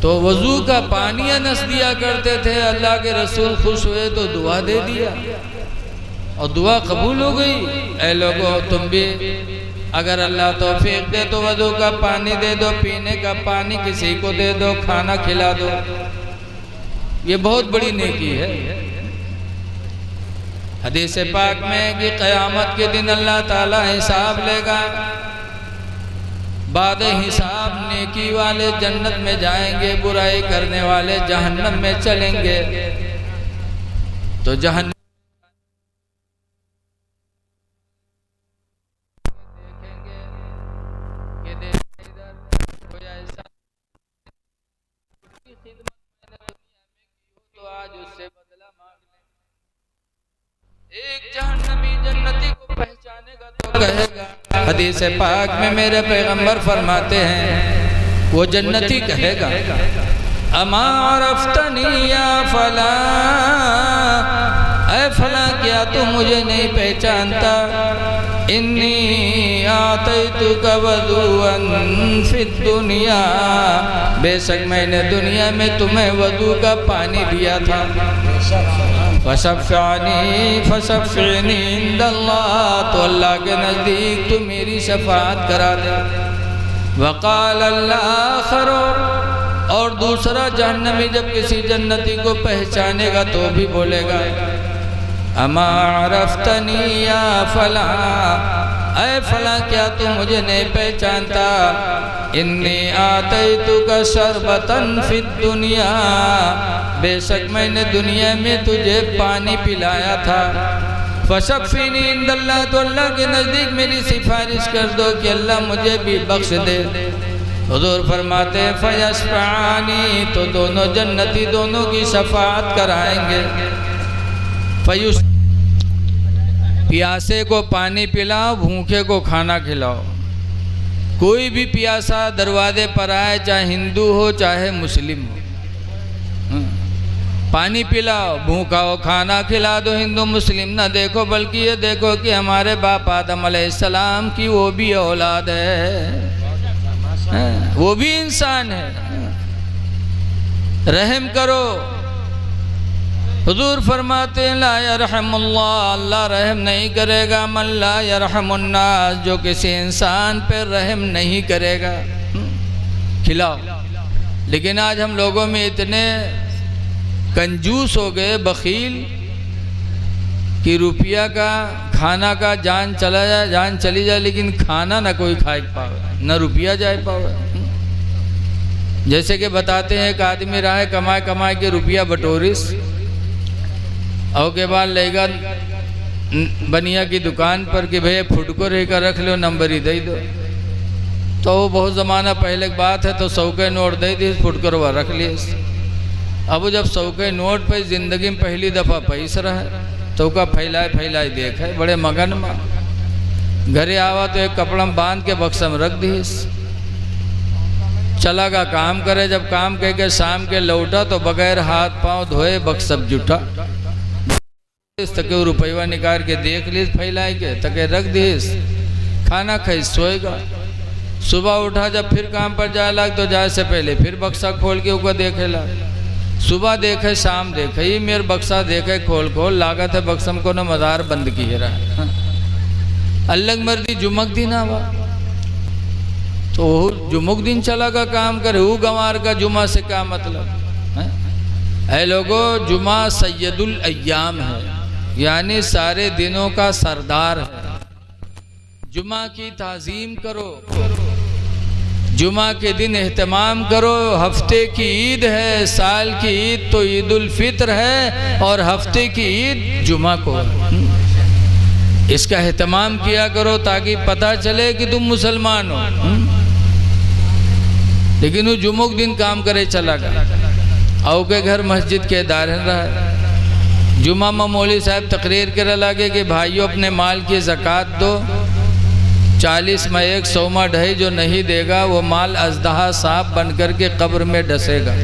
तो वजू का पानी अनस दिया करते थे। अल्लाह के रसूल खुश हुए तो दुआ दे दिया और दुआ कबूल हो गई। ऐ लोगों, तुम भी अगर अल्लाह तौफीक दे तो वजू का पानी दे दो, पीने का पानी किसी को दे दो, खाना खिला दो। ये बहुत बड़ी नेकी है। हदीस पाक में कि क़यामत के दिन अल्लाह ताला हिसाब लेगा। बाद हिसाब नेकी वाले जन्नत में जाएंगे, बुराई करने वाले जहन्नम में चलेंगे। तो जहन्नम एक जहन्नमी जन्नती को पहचानेगा तो कहेगा, हदीस पाक में मेरे पैगंबर फरमाते हैं, वो जन्नती कहेगा, अमा अरफ्तनी या फला, ऐ फला क्या तू मुझे नहीं पहचानता? इन्नी आतैतुका वज़ूअन फिद दुनिया, बेशक मैंने दुनिया में तुम्हें वज़ू का पानी दिया था। फशफ़नी इंदल्लाह, तो अल्लाह के नज़दीक तू मेरी शफ़ाअत करा दे। वक़ाल आख़रो, और दूसरा जहन्नमी जब किसी जन्नती को पहचानेगा तो भी बोलेगा, अमा अरफ्तनी या फला, ऐ फला क्या तू मुझे नहीं पहचानता? इन्नी आतैतुका शरबतन फिद दुनिया, बेशक मैंने दुनिया में तुझे पानी पिलाया था। फशफ़नी इंदल्लाह, तो अल्लाह के नज़दीक मेरी सिफारिश कर दो कि अल्लाह मुझे भी बख्श दे। हुज़ूर फरमाते फयशफ़अनी, तो दोनों जन्नती दोनों की शफ़ाअत कराएंगे। फयुस, प्यासे को पानी पिलाओ, भूखे को खाना खिलाओ। कोई भी प्यासा दरवाजे पर आए, चाहे हिंदू हो चाहे मुस्लिम हो, पानी पिलाओ, भूखा हो खाना खिला दो। हिंदू मुस्लिम ना देखो, बल्कि ये देखो कि हमारे बाप आदम अलैहिस्सलाम की वो भी औलाद है, वो भी इंसान है। रहम करो। हुजूर फरमाते हैं, ला यरहमुल्लाह, अल्लाह रहम नहीं करेगा, मन ला यरहमुन्नास, जो किसी इंसान पर रहम नहीं करेगा। खिलाओ। लेकिन आज हम लोगों में इतने कंजूस हो गए, बखील, कि रुपया का खाना का जान चला जाए, जान चली जाए, लेकिन खाना ना कोई खा पावे, न रुपया जाए पावे। जैसे कि बताते हैं, एक आदमी रहा है कमाए कमाए के रुपया बटोरिस, और के बाद लेगा बनिया की दुकान पर कि भैया फुटको रेखा रख लो, नंबर ही दे दो। तो वो बहुत ज़माना पहले की बात है, तो 100 के नोट दे दी, फुटकर रख लिए। अब जब 100 के नोट पे ज़िंदगी में पहली दफ़ा पैसा रहा, तो का फैलाए फैलाए देखा, बड़े मगन में। घरे आवा तो एक कपड़ा में बांध के बक्सा में रख दी। चला गा काम करे, जब काम कह के शाम के लौटा तो बगैर हाथ पाँव धोए बक्सा जुटा, तके रुपया निकाल के देख ली, फैलाए के तके रख दीस, खाना खाई सोएगा। सुबह उठा जब फिर काम पर जाए लग, तो जाए से पहले फिर बक्सा खोल के ऊपर देखे लग। सुबह देखे शाम देखे, ये मेरे बक्सा देखे खोल खोल, लागत है बक्सम को न मज़ार बंद की रहा। अल्लाह मर्दी जुमक दिन आवा, तो वो जुमक दिन चला का काम करे, वो गंवार का जुमा से क्या मतलब है? लोगो, जुमा सैयदुल अय्याम है, यानी सारे दिनों का सरदार है। जुमा की ताज़ीम करो, जुमा के दिन एहतमाम करो। हफ्ते की ईद है, साल की ईद तो ईद उल फित्र है, और हफ्ते की ईद जुमा को। इसका एहतमाम किया करो ताकि पता चले कि तुम मुसलमान हो। लेकिन वो जुमुक दिन काम करे चला गया, आओ के घर मस्जिद के दारन रहा। जुमा में मौलवी साहब तकरीर करे लगे कि भाइयों अपने माल की ज़कात दो, 40 में 1 100 ढाई, जो नहीं देगा वो माल अजदहा सांप बन कर के कब्र में डसेगा।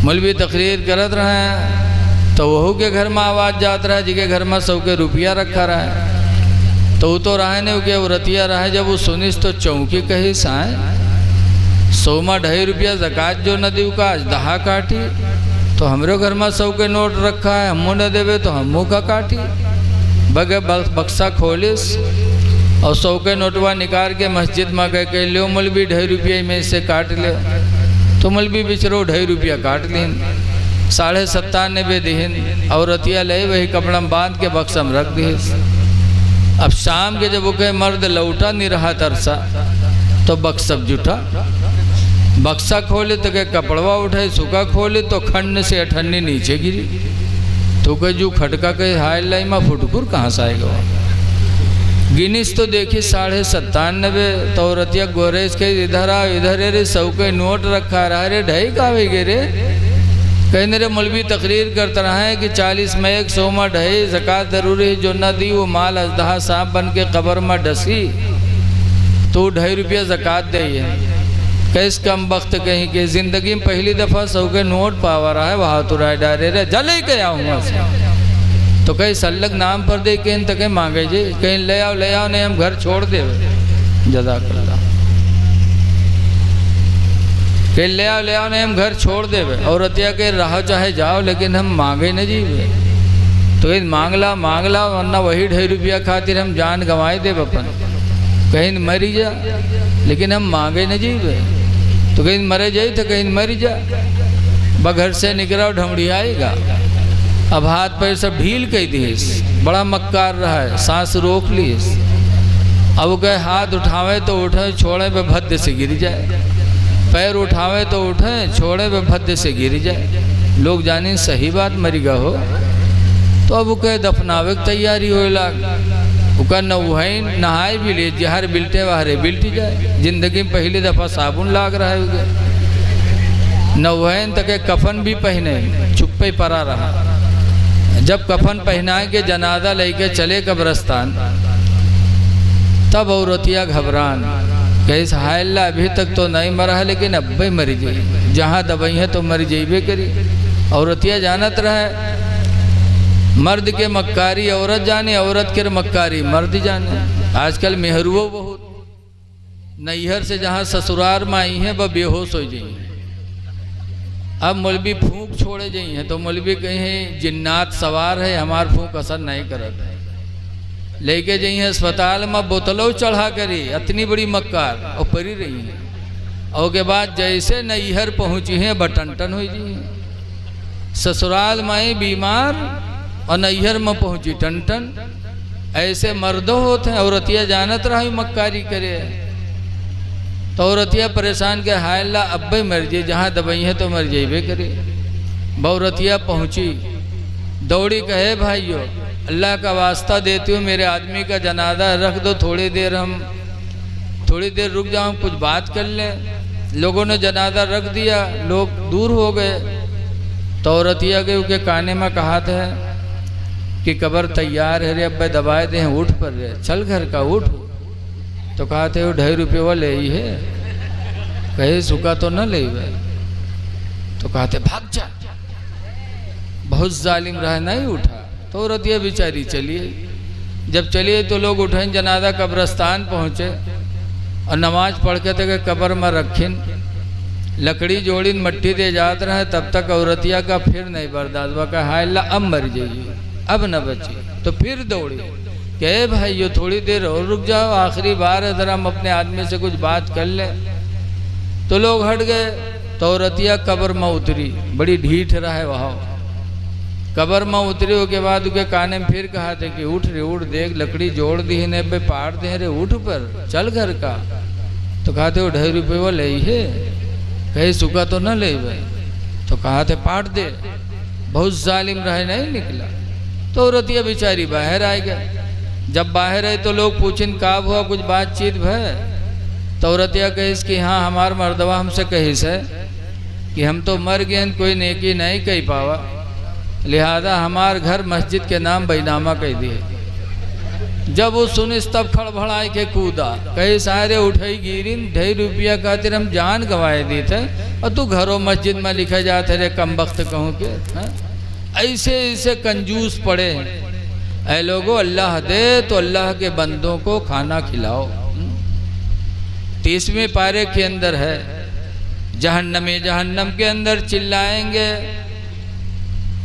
मौलवी तकरीर करत रहे, तो वहू के घर में आवाज़ जात रहा, जिके घर में 100 के रुपया रखा रहा है, तो वो तो रहे नहीं के वो रतिया रहा। जब वो सुनिस तो चौंकी कही साए, 100 2.5 रुपया ज़कात जो न दीव का आज दहा काटी, तो हमरे घर में 100 के नोट रखा है, हमू न देवे तो हमू का काटी। बगे बक्सा खोलिस और 100 के नोटवा निकाल के मस्जिद में कह के लो मौलवी 2.5 रुपये में से काट ले, तो मौलवी बिचरो 2.5 रुपया काट लीन, 97.5 दीन, औरतिया ले वही कपड़ा में बांध के बक्सा में रख दी। अब शाम के जब वो कहे मर्द लौटा नहीं रहा तरसा, तो बक्सा जुटा, बक्सा खोले तो के कपड़वा उठाए, सूखा खोले तो खंड से अठन्नी नीचे गिरी, तो कह जू खटका के हाय लाई में फुटकुर कहाँ से आएगा। गिनीस तो देखी 97.5, तो औरतिया गोरेश के इधर आओ इधर, रे 100 के नोट रखा रहा, रे 2.5 का गे रे। कहने रे मौलवी तकरीर करता रहा है कि 40 में 1 100 में 2.5 ज़कात जरूरी, जो न दी वो माल अजदहा सांप बन के कब्र में डसी, तो 2.5 रुपया ज़कात दे। कैस कम वक्त कहीं के ज़िंदगी में पहली दफ़ा 100 के नोट पावा रहा है, वहाँ तो राय डारे रे जले के आऊँगा से, तो कहीं सल्लग नाम पर दे कहीं तक मांगे जी, कहीं ले आओ नहीं हम घर छोड़ दे, जज़ाकल्लाह, कहीं ले आओ नहीं हम घर छोड़ दे, औरतिया के रहो चाहे जाओ लेकिन हम मांगे न जीवे, तो कहीं मांगला वरना वही 2.5 रुपया खातिर हम जान गंवाए दे अपन, कहीं मरी जा लेकिन हम मांगे न जीवे, तो कहीं मरे जाए तो कहीं मरी जा, बघर से निकला ढमड़ियाएगा। अब हाथ पैर सब ढील कह दीस, बड़ा मक्कार रहा है, सांस रोक लीस, अब कहे हाथ उठावे तो उठे, छोड़े पे भद्द से गिर जाए, पैर उठावे तो उठे, छोड़े पे भद्द से गिर जाए, लोग जाने सही बात मरीगा हो, तो अब कहे दफनावे की तैयारी हो लाग, उका नहाए भी ले, जहर बिल्टे वहरे बिल्टी जाए, जिंदगी में पहली दफ़ा साबुन लाग रहा है, नवहैन तक कफन भी पहने, चुप्पे परा रहा। जब कफन पहना के जनाजा लेके चले कब्रस्तान, तब औरतिया घबरान, कैसे हाय अल्लाह अभी तक तो नहीं मरा है लेकिन अब भी मरी जाए, जहाँ दवाई है तो मर जाइबे करी। औरतिया जानत रहे, मर्द के मक्कारी औरत जाने, औरत के मक्कारी मर्द जाने। आजकल मेहरुओ बहुत नैहर से जहाँ ससुराल में आई हैं वह बेहोश हो जाइए, अब मौलवी फूंक छोड़े जाइए हैं, तो मौलवी कहीं जिन्नात सवार है, हमार फूंक असर नहीं करत है, लेके जाइए अस्पताल में बोतलों चढ़ा करी, इतनी बड़ी मक्कार और परी रही है, और के बाद जैसे नैहर पहुँची हैं बटन हो जाइए, ससुराल में बीमार और नैहर में पहुँची टन, ऐसे मर्दों होते हैं। औरतिया जानत रहा मक्कारी करे, तो औरतिया परेशान के हाय अल्लाह अब भी मर जाए, जहाँ दवाई है तो मर जाइबे करे। बहुरतिया पहुँची, दौड़ी कहे भाइयों अल्लाह का वास्ता देती हूँ, मेरे आदमी का जनाजा रख दो, थोड़ी देर रुक जाओ, कुछ बात कर लें। लोगों ने जनाजा रख दिया, लोग दूर हो गए, तो औरतिया के उनके काने में कहा था कि कब्र तैयार है रे, अब दबाए दे, उठ पर रे, चल घर का उठ, तो कहा थे वो 2.5 रुपये वो ले ही है, कहे सुखा तो न ले, तो कहते भाग जा, बहुत जालिम रहा, नहीं उठा, तो औरतिया बेचारी चलिए। जब चलिए तो लोग उठे, जनाजा कब्रस्तान पहुँचे और नमाज पढ़ के तक कब्र में रखिन, लकड़ी जोड़ी मट्टी दे जात रहे, तब तक औरतिया का फिर नहीं बर्दाश्त हुआ, कहा हाय अल्लाह अब मर जाइए, अब न बची, तो फिर दौड़ी कहे भाई ये थोड़ी देर और रुक जाओ, आखिरी बार है, ज़रा हम अपने आदमी से कुछ बात कर ले। तो लोग हट गए, तो औरतिया कब्र में उतरी, बड़ी ढीठ रहा है वहाँ, कब्र में उतरी के बाद उसके काने में फिर कहा थे कि उठ रे उठ, देख लकड़ी जोड़ दी है पे पाड़ दे रे, उठ पर चल घर का, तो कहा थे वो 2.5 रुपये वो ले है, कहीं सूखा तो न ले भाई, तो कहा थे पाट दे, बहुत जालिम रहे, नहीं निकला। तो औरतिया बेचारी बाहर आ गए, जब बाहर आए तो लोग पूछिन का हुआ, कुछ बातचीत भय, तो औरतिया कहिस कि हाँ हमार मर्दवा हमसे कहिस है कि हम तो मर गए, कोई नेकी नहीं कही पावा, लिहाजा हमार घर मस्जिद के नाम बैनामा कह दिए। जब वो सुनिस तब खड़बड़ाए के कूदा, कहे सारे उठाई गिरिन, 2.5 रुपया खातिर हम जान गंवाए दी थे, और तू घरों मस्जिद में लिखा जाते रे कम वक्त कहूँ के, ऐसे ऐसे कंजूस पड़े। ऐ लोगों अल्लाह दे तो अल्लाह के बंदों को खाना खिलाओ। 30वें पारे के अंदर है जहन्नमी जहन्नम के अंदर चिल्लाएंगे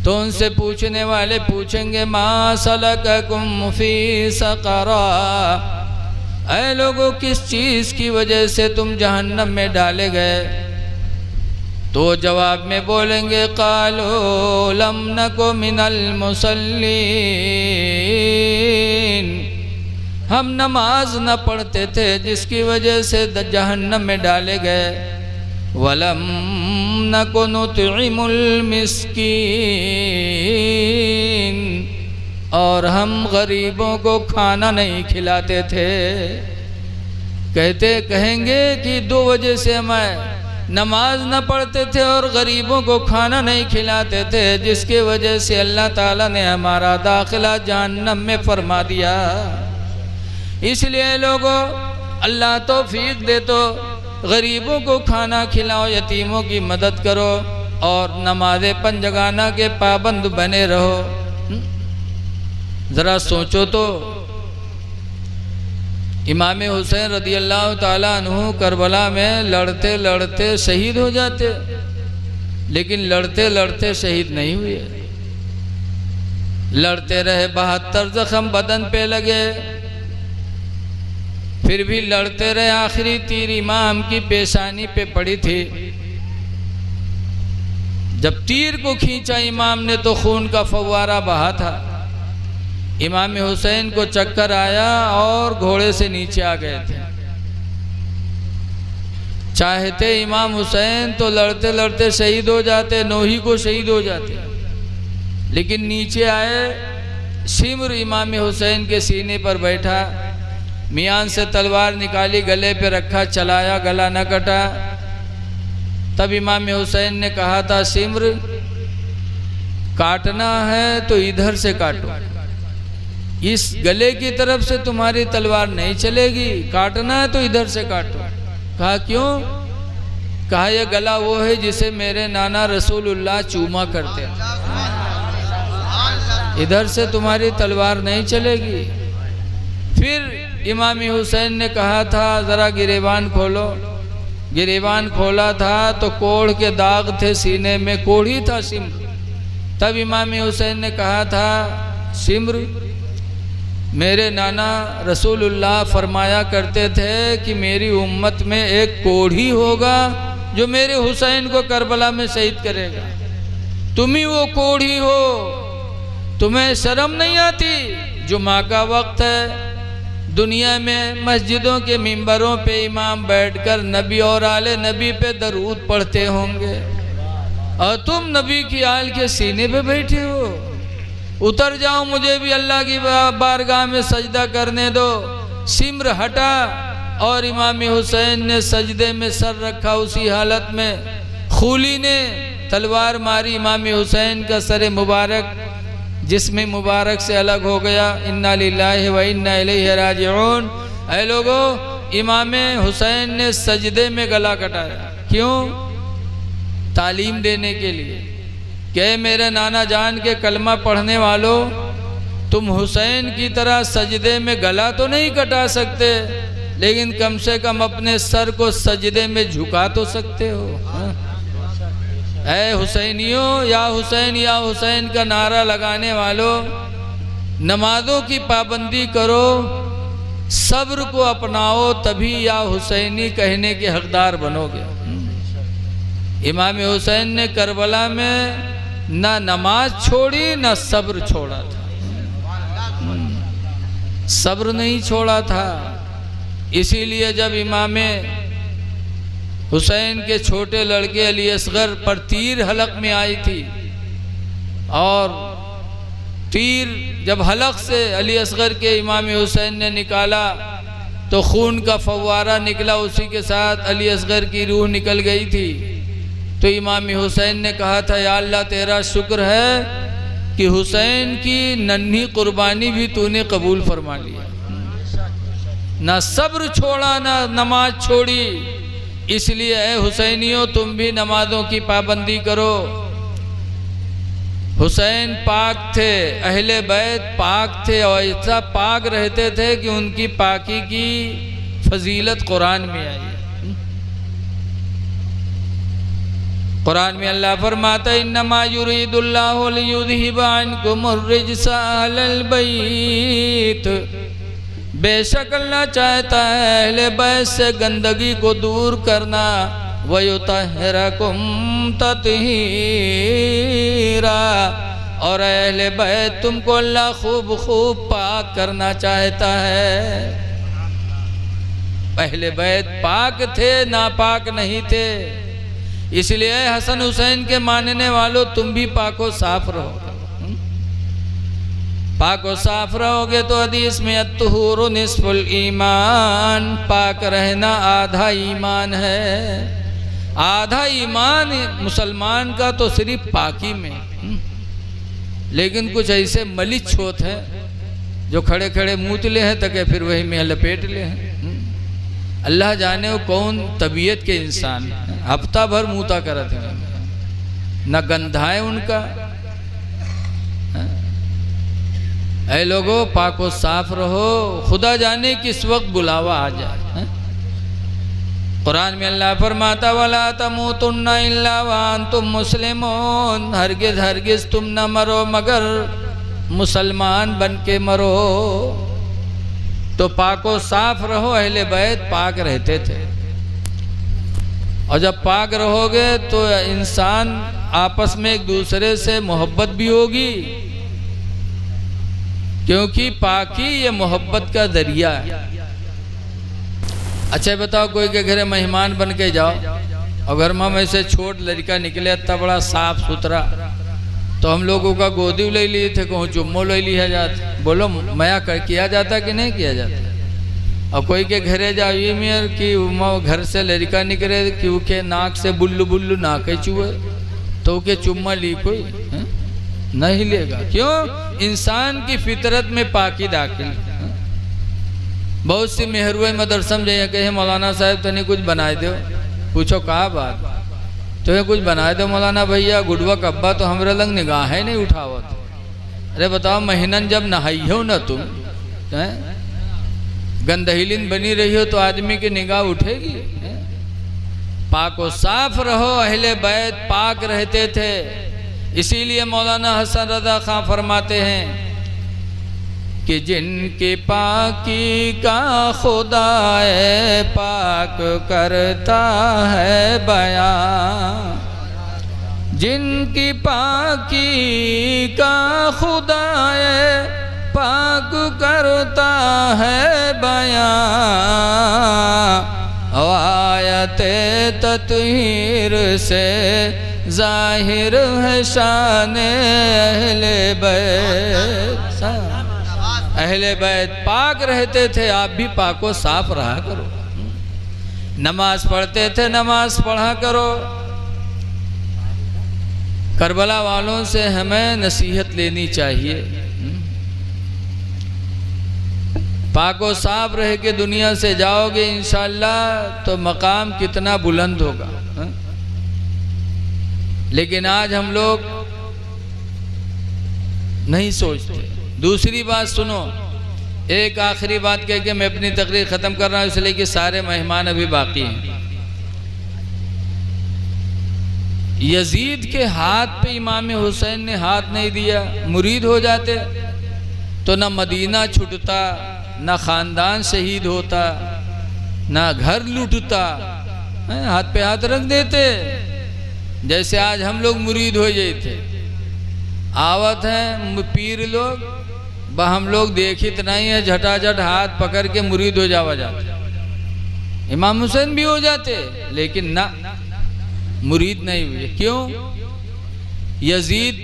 तो उनसे पूछने वाले पूछेंगे मा सलककुम फी सक़रा, ऐ लोगों किस चीज़ की वजह से तुम जहन्नम में डाले गए। तो जवाब में बोलेंगे क़ालू लम नकु मिनल मुसल्लीन, हम नमाज न पढ़ते थे जिसकी वजह से जहन्नम में डाले गए। वलम नकु नुतइमुल मिस्कीन, और हम गरीबों को खाना नहीं खिलाते थे। कहेंगे कि 2 वजह से हमें नमाज न पढ़ते थे और गरीबों को खाना नहीं खिलाते थे, जिसके वजह से अल्लाह ताला ने हमारा दाखिला जहन्नम में फरमा दिया। इसलिए लोगों अल्लाह तौफीक दे तो गरीबों को खाना खिलाओ, यतीमों की मदद करो और नमाज पंजगाना के पाबंद बने रहो। ज़रा सोचो तो इमाम हुसैन रदी अल्लाह ताला अन्हु करबला में लड़ते लड़ते शहीद हो जाते, लेकिन लड़ते लड़ते शहीद नहीं हुए। लड़ते रहे, 72 जख्म बदन पे लगे, फिर भी लड़ते रहे। आखिरी तीर इमाम की पेशानी पे पड़ी थी। जब तीर को खींचा इमाम ने तो खून का फव्वारा बहा था। इमाम हुसैन को चक्कर आया और घोड़े से नीचे आ गए थे। चाहते इमाम हुसैन तो लड़ते लड़ते शहीद हो जाते, नोही को शहीद हो जाते, लेकिन नीचे आए। सिमर इमाम हुसैन के सीने पर बैठा, मियान से तलवार निकाली, गले पे रखा, चलाया, गला न कटा। तब इमाम हुसैन ने कहा था सिमर काटना है तो इधर से काटो, इस गले की तरफ से तुम्हारी तलवार नहीं चलेगी, काटना है तो इधर से काटो। कहा क्यों? कहा यह गला वो है जिसे मेरे नाना रसूलुल्लाह चूमा करते हैं, इधर से तुम्हारी तलवार नहीं चलेगी। फिर इमाम हुसैन ने कहा था ज़रा गिरेबान खोलो। गिरेबान खोला था तो कोढ़ के दाग थे सीने में, कोढ़ी था सिमर। तब इमाम हुसैन ने कहा था सिमर मेरे नाना रसूलुल्लाह फरमाया करते थे कि मेरी उम्मत में एक कोढ़ी होगा जो मेरे हुसैन को करबला में शहीद करेगा। तुम ही वो कोढ़ी हो, तुम्हें शर्म नहीं आती? जुमा का वक्त है, दुनिया में मस्जिदों के मिंबरों पे इमाम बैठकर नबी और आले नबी पे दरूद पढ़ते होंगे, और तुम नबी की आल के सीने पे बैठे हो। उतर जाओ, मुझे भी अल्लाह की बारगाह में सजदा करने दो। सिमर हटा और इमाम हुसैन ने सजदे में सर रखा। उसी हालत में खूली ने तलवार मारी, इमाम हुसैन का सर मुबारक जिस्म मुबारक से अलग हो गया। इन्ना लिल्लाहि व इन्ना इलैहि राजिऊन। ऐ लोगों, इमाम हुसैन ने सजदे में गला कटाया। क्यों? तालीम देने के लिए कि मेरे नाना जान के कलमा पढ़ने वालों, तुम हुसैन की तरह सजदे में गला तो नहीं कटा सकते, लेकिन कम से कम अपने सर को सजदे में झुका तो सकते हो। ऐ हुसैनियों, या हुसैन का नारा लगाने वालों, नमाजों की पाबंदी करो, सब्र को अपनाओ, तभी या हुसैनी कहने के हकदार बनोगे। इमाम हुसैन ने करबला में ना नमाज छोड़ी ना सब्र छोड़ा था। सब्र नहीं छोड़ा था। इसीलिए जब इमाम हुसैन के छोटे लड़के अली असगर पर तीर हलक में आई थी, और तीर जब हलक से अली असगर के इमाम हुसैन ने निकाला तो खून का फव्वारा निकला, उसी के साथ अली असगर की रूह निकल गई थी। तो इमाम हुसैन ने कहा था या अल्लाह तेरा शुक्र है कि हुसैन की नन्ही कुर्बानी भी तूने कबूल फरमा लिया। ना सब्र छोड़ा ना नमाज छोड़ी। इसलिए ऐ हुसैनियों, तुम भी नमाजों की पाबंदी करो। हुसैन पाक थे, अहले बैत पाक थे, और ऐसा पाक रहते थे कि उनकी पाकी की फजीलत कुरान में आई। कुरान में अल्लाह फरमाता है इन्नमा युरीदुल्लाहु लियुज़हिबा अन्कुमुर रिज्सा अहलल बैत, बेशक अल्लाह चाहता है अहले बैत से गंदगी को दूर करना, वयुतहिरकुम तत्हीरा, और अहले बैत तुमको अल्लाह खूब खूब पाक करना चाहता है। अहले बैत पाक थे, नापाक नहीं थे। इसलिए हसन हुसैन के मानने वालों तुम भी पाको साफ रहोगे। पाको साफ रहोगे तो हदीस में अत्तहुरु निस्फुल ईमान, पाक रहना आधा ईमान है। आधा ईमान मुसलमान का तो सिर्फ पाकी में। लेकिन कुछ ऐसे मलिच होत हैं जो खड़े खड़े मूतले हैं तके फिर वही में लपेट ले हैं। अल्लाह जाने वो कौन तबीयत के इंसान, हफ्ता भर मूता करत है, न गंधा है उनका। ऐ लोगों पाको साफ रहो, खुदा जाने किस वक्त बुलावा आ जाए। कुरान में अल्लाह फरमाता वला तमूतुन्ना इल्ला व अंतुम मुस्लिमून, हरगिज हरगिज तुम न मरो मगर मुसलमान बन के मरो। तो पाको साफ रहो, अहले बैत पाक रहते थे। और जब पाक रहोगे तो इंसान आपस में एक दूसरे से मोहब्बत भी होगी, क्योंकि पाकी ये मोहब्बत का जरिया है। अच्छा बताओ, कोई के घरे मेहमान बन के जाओ और घर में से छोट लड़का निकले इतना बड़ा साफ सुथरा, तो हम लोगों का गोदी ले लिए थे, कहूँ चुम्मो ले लिया जाता। बोलो मया किया जाता कि नहीं किया जाता? और कोई के घरे जाओ ये मेयर कि घर से लड़का निकले क्योंकि नाक से बुल्लू बुल्लू नाक चुए, तो के चुम्मा ली कोई नहीं लेगा। क्यों? इंसान की फितरत में पाकी दाखिल। बहुत सी मेहरुए मदरसम जाइए कहे मौलाना साहब तने कुछ बनाए दो, पूछो कहा बात, तो कुछ बनाए दो मौलाना भैया, गुडवा कब्बा तो हमारे लंग निगाह है नहीं उठावत। अरे बताओ महीनन जब नहाई हो ना तुम, गंदहिलिन बनी रही हो तो आदमी की निगाह उठेगी। पाको साफ रहो, अहले बैत पाक रहते थे। इसीलिए मौलाना हसन रजा खां फरमाते हैं कि जिनकी पाकी का खुदाए पाक करता है बयां, जिनकी पाकी का खुदाए पाक करता है बयां, आयते तत्हीर से जाहिर है शान अहले बैत। अहले बैत पाक रहते थे, आप भी पाको साफ रहा करो। नमाज पढ़ते थे, नमाज पढ़ा करो। करबला वालों से हमें नसीहत लेनी चाहिए। पाको साफ रह के दुनिया से जाओगे इंशाअल्लाह तो मकाम कितना बुलंद होगा। लेकिन आज हम लोग नहीं सोचते। दूसरी बात सुनो, एक आखिरी बात कह के मैं अपनी तकरीर ख़त्म कर रहा हूँ, इसलिए कि सारे मेहमान अभी बाकी हैं। यजीद के हाथ पे इमाम हुसैन ने हाथ नहीं दिया, मुरीद हो जाते तो ना मदीना छूटता, ना ख़ानदान शहीद होता, ना घर लूटता, हाथ पे हाथ रख देते। जैसे आज हम लोग मुरीद हो गए थे, आवत हैं पीर लोग, हम लोग देखित नहीं है, झटाझट हाथ पकड़ के मुरीद हो जाते। इमाम हुसैन भी हो जाते लेकिन ना, मुरीद नहीं हुए। क्यों? यजीद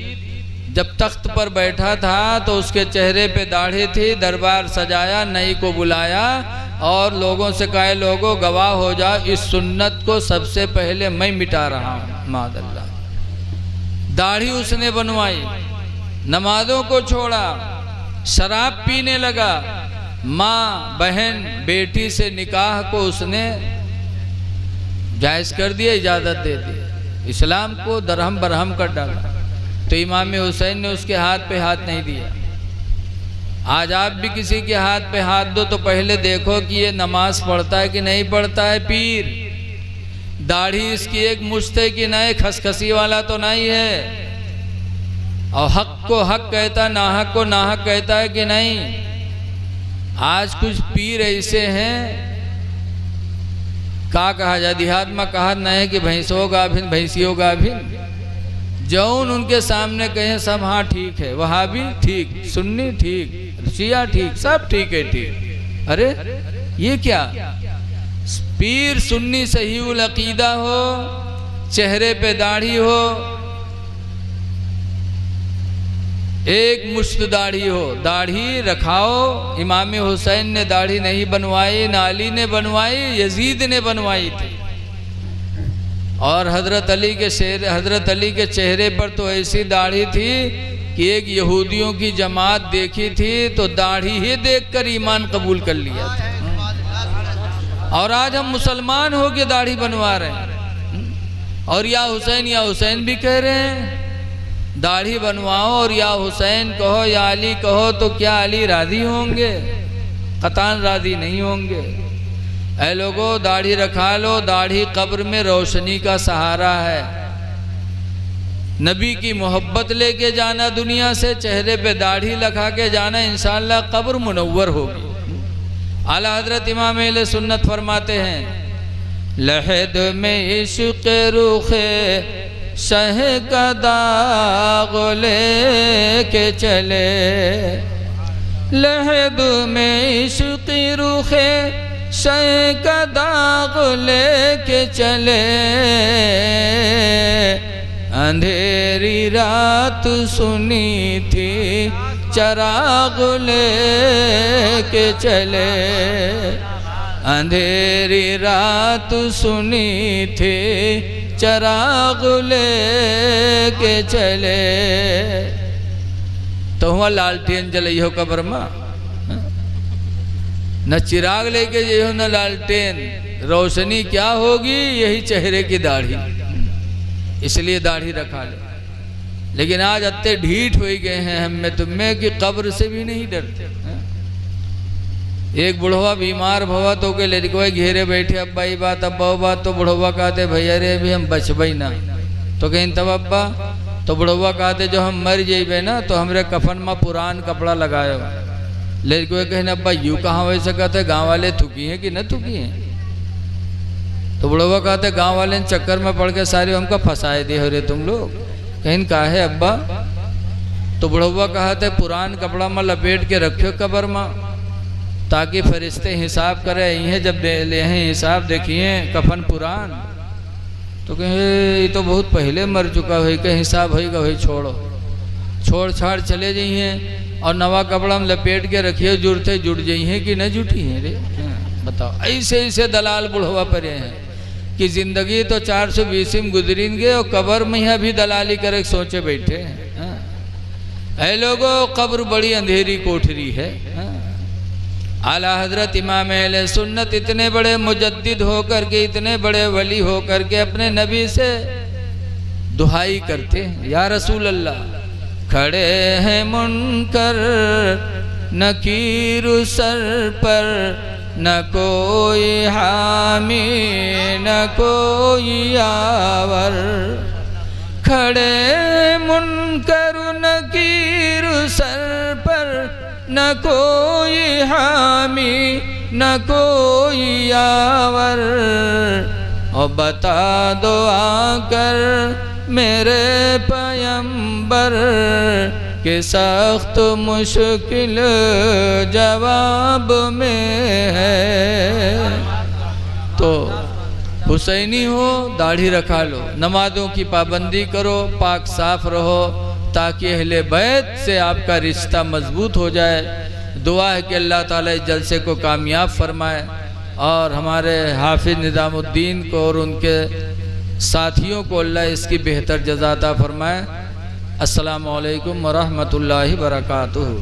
जब तख्त पर बैठा था तो उसके चेहरे पे दाढ़ी थी, दरबार सजाया, नई को बुलाया और लोगों से कहे लोगों गवाह हो जाओ, इस सुन्नत को सबसे पहले मैं मिटा रहा हूँ। मादल्ला, दाढ़ी उसने बनवाई, नमाजों को छोड़ा, शराब पीने लगा, माँ बहन बेटी से निकाह को उसने जायज़ कर दिया, इजाज़त दे दी, इस्लाम को दरहम बरहम कर डाला। तो इमाम हुसैन ने उसके हाथ पे हाथ नहीं दिया। आज आप भी किसी के हाथ पे हाथ दो तो पहले देखो कि ये नमाज पढ़ता है कि नहीं पढ़ता है। पीर दाढ़ी इसकी एक मुश्त है कि नहीं, खसखसी वाला तो नहीं है। और हक को हक कहता, नाहक को नाहक कहता है कि नहीं। आज कुछ पीर ऐसे हैं, का कहा जाए, देहात में कहा नहीं कि भैंसों गाभिन भैंसियों गाभिन, जौन उनके सामने कहें सब हाँ ठीक है, वहाबी ठीक, सुन्नी ठीक, शिया ठीक, सब ठीक है ठीक। अरे ये क्या, पीर सुन्नी सही उल अकीदा हो, चेहरे पे दाढ़ी हो, एक मुश्त दाढ़ी हो, दाढ़ी रखाओ। इमाम हुसैन ने दाढ़ी नहीं बनवाई, ना अली ने बनवाई, यजीद ने बनवाई थी। और हजरत अली के चेहरे पर तो ऐसी दाढ़ी थी कि एक यहूदियों की जमात देखी थी तो दाढ़ी ही देखकर ईमान कबूल कर लिया था। और आज हम मुसलमान हो के दाढ़ी बनवा रहे हैं और या हुसैन भी कह रहे हैं। दाढ़ी बनवाओ और या हुसैन कहो या अली कहो तो क्या अली राजी होंगे? कतान राजी नहीं होंगे। ऐ लोगों, दाढ़ी रखा लो, दाढ़ी कब्र में रोशनी का सहारा है। नबी की मोहब्बत लेके जाना दुनिया से, चेहरे पे दाढ़ी लगा के जाना, इंशाअल्लाह कब्र मुनव्वर होगी। आला हजरत इमाम अहले सुन्नत फरमाते हैं, लहद में इश्क़ रुखे शह का दाग लेके चले, लहद में इश्क़ रुखे शह का दाग लेके चले, अंधेरी रात सुनी थी चराग लेके चले, अंधेरी रात सुनी थी चराग लेके चले। तो हुआ लालटेन जलइहो कब्र में, न चिराग लेके जइहो न लालटेन, रोशनी क्या होगी? यही चेहरे की दाढ़ी। इसलिए दाढ़ी रखा ले। लेकिन आज अत्ते ढीठ हो गए हैं हम में तुम में कि कब्र से भी नहीं डरते। एक बुढ़वा बीमार भवा तो के लड़कों घेरे बैठे, अब्बा ये बात अब्बा बात, तो बुढ़वा कहते भैया रे अभी हम बचबई ना, तो कहीं तब अब्बा, तो बुढ़वा कहते जो हम मर जेबे ना तो हमरे कफन में पुरान कपड़ा लगायो। लड़कों कहें अब्बा यूँ कहाँ हो सकते, गाँव वाले थुकी हैं कि न थुकी हैं? तो बुढ़वा कहते गाँव वाले ने चक्कर में पड़ के सारे हमको फंसाए दे हो रे तुम लोग। कहीं का है अब्बा? तो बुढ़वा कहते पुरान कपड़ा में लपेट के रखियो कब्र में, ताकि फरिश्ते हिसाब करे। यहीं जब ले हैं हिसाब देखिए कफन पुरान, तो कहे ये तो बहुत पहले मर चुका है, के हिसाब होगा वही छोड़ो, छोड़ छाड़ चले जाइए और नवा कपड़ा में लपेट के रखिए, जुड़ते जुड़ जाइए कि न जुटी हैं रे? बताओ, ऐसे ऐसे दलाल बुढ़वा पड़े हैं कि जिंदगी तो 420 में गुजरेंगे और कब्र में यहाँ भी दलाली करे सोचे बैठे हैं। ऐ लोगों, कब्र बड़ी अंधेरी कोठरी है। आला हजरत इमाम अहले सुन्नत इतने बड़े मुजद्दिद होकर के, इतने बड़े वली होकर के अपने नबी से दुहाई करते हैं, या रसूल अल्लाह, खड़े हैं मुनकर नकीर सर पर, न कोई हामी न कोई आवर, खड़े मुनकर नकीर सर पर, न कोई हामी न कोई आवर, और बता दो आकर मेरे पैगंबर के सख्त मुश्किल जवाब में है। तो हुसैनी हो, दाढ़ी रखा लो, नमाजों की पाबंदी करो, पाक साफ रहो, ताकि अहले बैत से आपका रिश्ता मजबूत हो जाए। दुआ है कि अल्लाह ताला इस जलसे को कामयाब फरमाए और हमारे हाफिज निज़ामुद्दीन को और उनके साथियों को अल्लाह इसकी बेहतर जज़ा अता फरमाए। अस्सलामु अलैकुम व रहमतुल्लाहि व बरकातुहू।